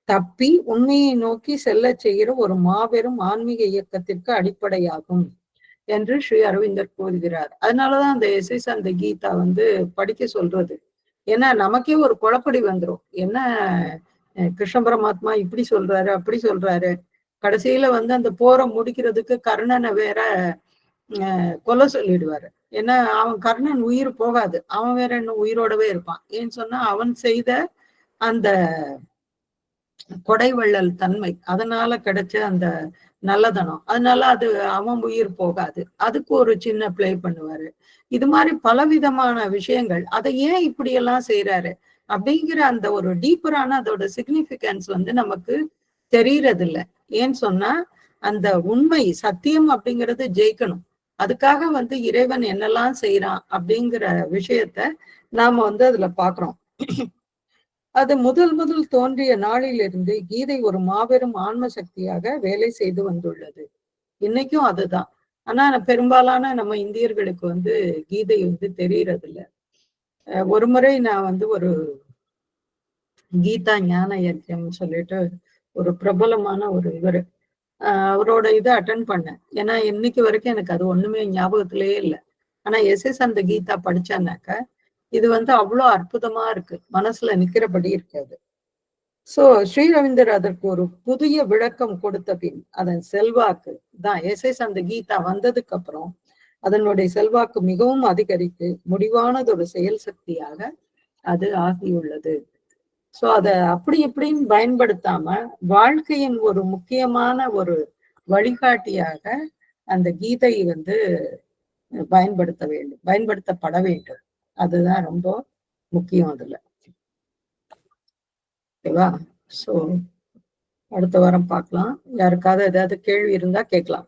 தப்பி உண்மையை நோக்கி செல்ல செய்கிற ஒரு மாபெரும் ஆன்மீக இயக்கத்திற்கு அடிப்படையாகும் என்று ஸ்ரீ அரவிந்தர் கூறுகிறார். அதனாலதான் அந்த எஸ்எஸ் அந்த கீதா வந்து படிக்க சொல்றது. ஏன்னா நமக்கே ஒரு குழப்படி வந்துடும். என்ன கிருஷ்ண பரமாத்மா இப்படி சொல்றாரு அப்படி சொல்றாரு. கடைசியில வந்து அந்த போரை முடிக்கிறதுக்கு கர்ணனை வேற கொலை சொல்லிடுவாரு. ஏன்னா அவன் கர்ணன் உயிர் போகாது, அவன் வேற இன்னும் உயிரோடவே இருப்பான். ஏன்னு சொன்னா அவன் செய்த அந்த கொடைவள்ளல் தன்மை, அதனால கிடைச்ச அந்த நல்லதனம், அதனால அது அவன் உயிர் போகாது. அதுக்கு ஒரு சின்ன பிளே பண்ணுவாரு. இது மாதிரி பலவிதமான விஷயங்கள். அதை ஏன் இப்படி எல்லாம் செய்யறாரு அப்படிங்கிற அந்த ஒரு டீப்பரான அதோட சிக்னிபிகன்ஸ் வந்து நமக்கு தெரியறது இல்லை. ஏன்னு சொன்னா அந்த உண்மை சத்தியம் அப்படிங்கிறது ஜெயிக்கணும். அதுக்காக வந்து இறைவன் என்னெல்லாம் செய்யறான் அப்படிங்கிற விஷயத்த நாம வந்து அதுல பாக்குறோம். அது முதல் தோன்றிய நாளிலிருந்து கீதை ஒரு மாபெரும் ஆன்ம சக்தியாக வேலை செய்து வந்துள்ளது. இன்னைக்கும் அதுதான். ஆனா பெரும்பாலான நம்ம இந்தியர்களுக்கு வந்து கீதை வந்து தெரியறது இல்லை. ஒரு முறை நான் வந்து ஒரு கீதா ஞான யஜ்யம் சொல்லிட்டு ஒரு பிரபலமான ஒரு இவரு அவரோட இதை அட்டன் பண்ணேன். ஏன்னா இன்னைக்கு வரைக்கும் எனக்கு அது ஒண்ணுமே ஞாபகத்திலேயே இல்லை. ஆனா எஸ்எஸ் அந்த கீதா படிச்சானாக்க இது வந்து அவ்வளோ அற்புதமா இருக்கு, மனசுல நிக்கிறபடி இருக்காது. சோ ஸ்ரீரவிந்தர் அதற்கு ஒரு புதிய விளக்கம் கொடுத்த பின் அதன் செல்வாக்கு தான் எஸ்எஸ் அந்த கீதா வந்ததுக்கு அப்புறம் அதனுடைய செல்வாக்கு மிகவும் அதிகரித்து முடிவானதொரு செயல் சக்தியாக அது ஆகியுள்ளது. சோ அத அப்படி இப்படின்னு பயன்படுத்தாம வாழ்க்கையின் ஒரு முக்கியமான ஒரு வழிகாட்டியாக அந்த கீதை வந்து பயன்படுத்தப்பட வேண்டும். அதுதான் ரொம்ப முக்கியம் அதுல. ஓகேவா? சோ அடுத்த வாரம் பார்க்கலாம். யாருக்காவது ஏதாவது கேள்வி இருந்தா கேட்கலாம்.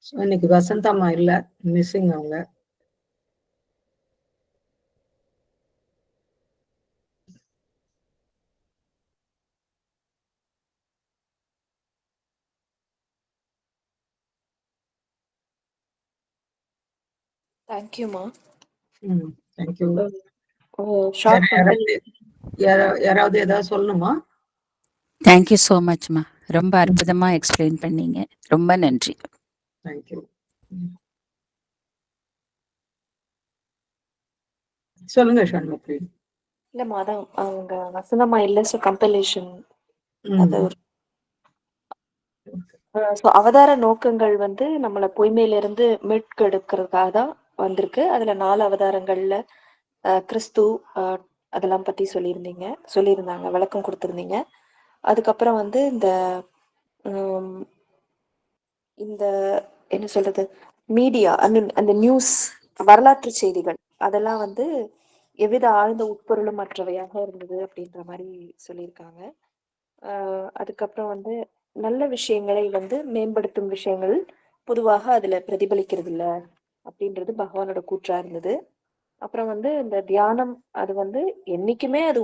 So, இன்னைக்கு வசந்தம்மா இல்ல, மிஸ்ஸிங் அவங்க. தேங்க்யூமா. தேங்க்யூ. ஷார்ட் யாராவது ஏதாவது சொல்லணுமா? தேங்க்யூ ஸோ மச்மா. ரொம்ப அற்புதமா எக்ஸ்பிளைன் பண்ணீங்க. ரொம்ப நன்றி. தேங்க்யூ. சொல்லுங்க ஷண்முகி. இல்லம்மா, அதான் அவங்க வசந்தம்மா இல்ல, ஸோ கம்பலேஷன் அது ஒரு ஸோ அவதார நோக்கங்கள் வந்து நம்மளை பொய்மையிலிருந்து மீட்கெடுக்கிறதுக்காக தான் வந்திருக்கு. அதுல 4 அவதாரங்கள்ல கிறிஸ்து அதெல்லாம் பத்தி சொல்லியிருந்தாங்க, விளக்கம் கொடுத்திருந்தீங்க. அதுக்கப்புறம் வந்து இந்த என்ன சொல்றது, மீடியா, அந்த நியூஸ், வரலாற்று செய்திகள் அதெல்லாம் வந்து எவ்வித ஆழ்ந்த உட்பொருளும் மற்றவையாக இருந்தது அப்படின்ற மாதிரி சொல்லியிருக்காங்க. அதுக்கப்புறம் வந்து நல்ல விஷயங்களை வந்து மேம்படுத்தும் விஷயங்கள் பொதுவாக அதுல பிரதிபலிக்கிறது இல்ல அப்படின்றது பகவானோட கூற்றா இருந்தது. அப்புறம் வந்து இந்த தியானம், அது வந்து என்னைக்குமே அது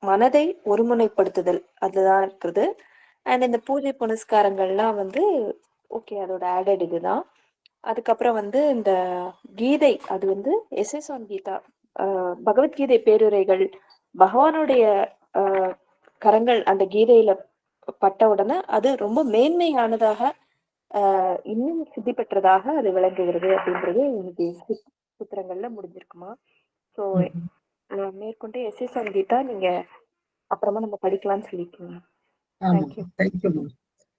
மனதை ஒருமுனைப்படுத்துதல் அதுதான் இருக்குது. அண்ட் இந்த பூஜை புனஸ்காரங்கள்லாம் வந்து ஓகே, அதோட ஆடட் இதுதான். அதுக்கப்புறம் வந்து இந்த கீதை, அது வந்து எஸ்எஸ் ஆன் கீதா, பகவத்கீதை பேருரைகள், பகவானுடைய கரங்கள் அந்த கீதையில பட்ட உடனே அது ரொம்ப மேன்மையானதாக இன்னும் சித்தி பெற்றதாக அது விளங்குகிறது அப்படின்றது இன்னைக்கு சூத்திரங்கள்ல முடிஞ்சிருக்குமா. ஸோ மேற்கொண்டு எஸ்எஸ் ஆன் கீதா நீங்க அப்புறமா நம்ம படிக்கலாம்னு சொல்லிருக்கீங்க. தேங்க்யூ.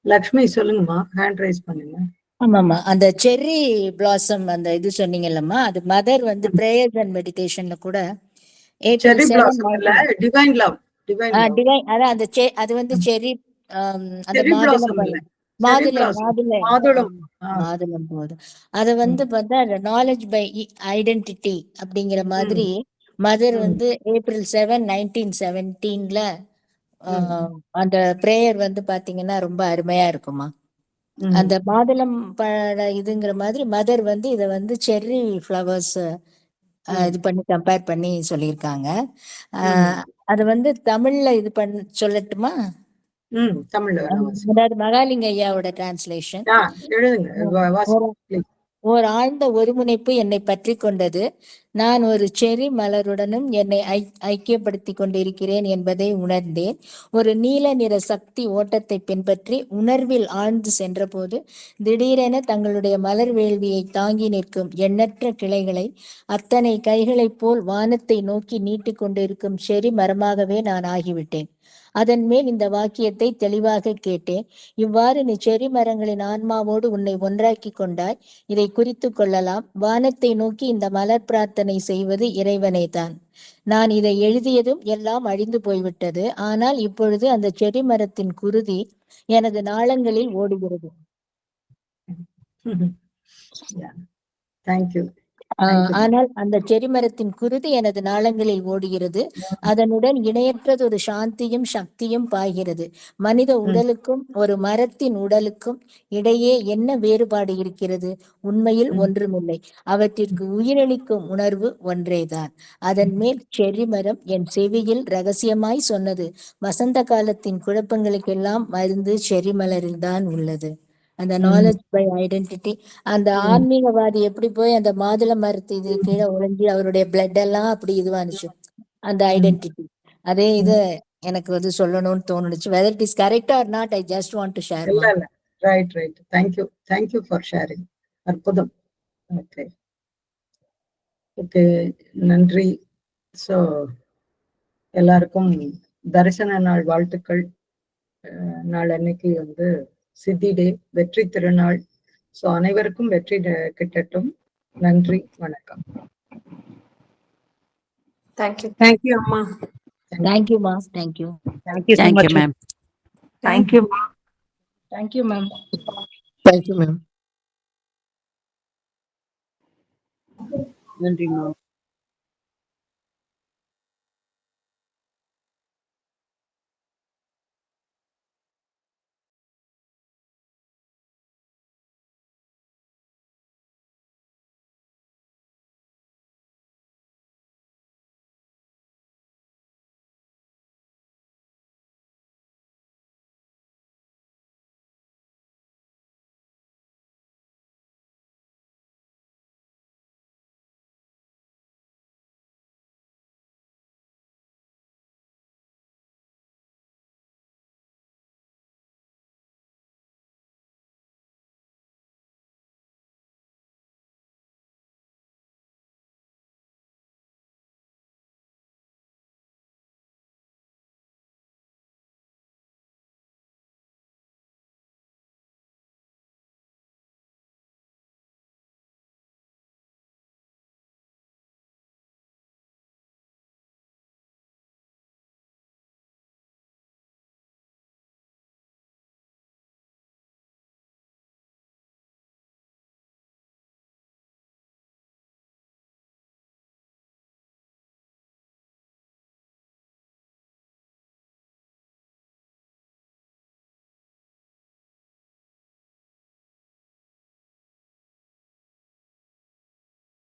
லக்ஷ்மி சொல்லுங்கம்மா, ஹேண்ட் ரைஸ் பண்ணுங்க. ஆமாமா, அந்த செர்ரி பிளாசம் அந்த இது சொன்னீங்கல்லம்மா, அது மதர் வந்து பிரேயர்ஸ் அண்ட் மெடிடேஷன்ல கூட செர்ரி April 7, பிளாசம் இல்ல, டிவைன் லவ். டிவைன், அதான் அந்த அது வந்து செர்ரி, அந்த செர்ரி மாதுளம் பிளாசம் இல்ல, பழம், மாதுளை மாதுளம். மாதுளம் போது அத வந்து பார்த்தா நாலேஜ் பை ஐடென்டிட்டி அப்படிங்கிற மாதிரி மதர் வந்து April 7, 1917 அந்த பிரேயர் வந்து பாத்தீங்கன்னா ரொம்ப அருமையா இருக்குமா. அந்த மாதுளம் பழ இதுங்கிற மாதிரி மதர் வந்து இத வந்து செர்ரி ஃப்ளவர்ஸ் இது பண்ணி கம்பேர் பண்ணி சொல்லியிருக்காங்க. அது வந்து தமிழ்ல இது சொல்லட்டுமா? தமிழ்ல அதாவது மகாலிங்க ஐயாவோட டிரான்ஸ்லேஷன். எழுதுங்க. ஓர் ஆழ்ந்த ஒருமுனைப்பு என்னை பற்றி கொண்டது. நான் ஒரு செர்ரி மலருடனும் என்னை ஐக்கியப்படுத்தி கொண்டிருக்கிறேன் என்பதை உணர்ந்தேன். ஒரு நீல நிற சக்தி ஓட்டத்தை பின்பற்றி உணர்வில் ஆழ்ந்து சென்றபோது திடீரென தங்களுடைய மலர் வேள்வியை தாங்கி நிற்கும் எண்ணற்ற கிளைகளை அத்தனை கைகளைப் போல் வானத்தை நோக்கி நீட்டி கொண்டிருக்கும் செர்ரி மரமாகவே நான் ஆகிவிட்டேன். அதன் மேல் இந்த வாக்கியத்தை தெளிவாக கேட்டேன். இவ்வாறு நீ செர்ரி மரங்களின் ஆன்மாவோடு உன்னை ஒன்றாக்கி கொண்டாய். இதை குறித்து கொள்ளலாம். வானத்தை நோக்கி இந்த மலர் பிரார்த்தனை செய்வது இறைவனை தான். நான் இதை எழுதியதும் எல்லாம் அழிந்து போய்விட்டது. ஆனால் இப்பொழுது அந்த செர்ரி மரத்தின் குருதி எனது நாளங்களில் ஓடுகிறது. ஆனால் அந்த செர்ரி மரத்தின் குருதி எனது நாளங்களில் ஓடுகிறது. அதனுடன் இணையற்றது ஒரு சாந்தியும் சக்தியும் பாய்கிறது. மனித உடலுக்கும் ஒரு மரத்தின் உடலுக்கும் இடையே என்ன வேறுபாடு இருக்கிறது? உண்மையில் ஒன்றுமில்லை. அவற்றிற்கு உயிரளிக்கும் உணர்வு ஒன்றேதான். அதன் மேல் செர்ரி மரம் என் செவியில் ரகசியமாய் சொன்னது, வசந்த காலத்தின் குழப்பங்களுக்கெல்லாம் மருந்து செர்ரி மலரில் தான் உள்ளது. அந்த நாலேஜ் பை ஐடென்டிட்டி, அந்த ஆன்மீகவாதி எப்படி போய் அந்த மாதுளை மரத்து இது கீழே ஒளிஞ்சு அவருடைய பிளட் எல்லாம் அப்படி இதுவானுச்சு, அந்த ஐடென்டிட்டி. அதே இது எனக்கு வந்து சொல்லணும்னு தோணுச்சு. Whether it is correct R not, I just want to share. Right. Thank you for sharing. அற்புதம். ஓகே, நன்றி. ஸோ எல்லாருக்கும் தரிசன நாள் வாழ்த்துக்கள். நாள் அன்னைக்கு வந்து சித்தி டே, வெற்றி திருநாள். ஸோ அனைவருக்கும் வெற்றி கிட்டட்டும். நன்றி, வணக்கம். தேங்க்யூ அம்மா. தேங்க்யூமா. Thank you. Thank you ma'am. Thank you ma'am. Thank you ma'am. நன்றி மேம்.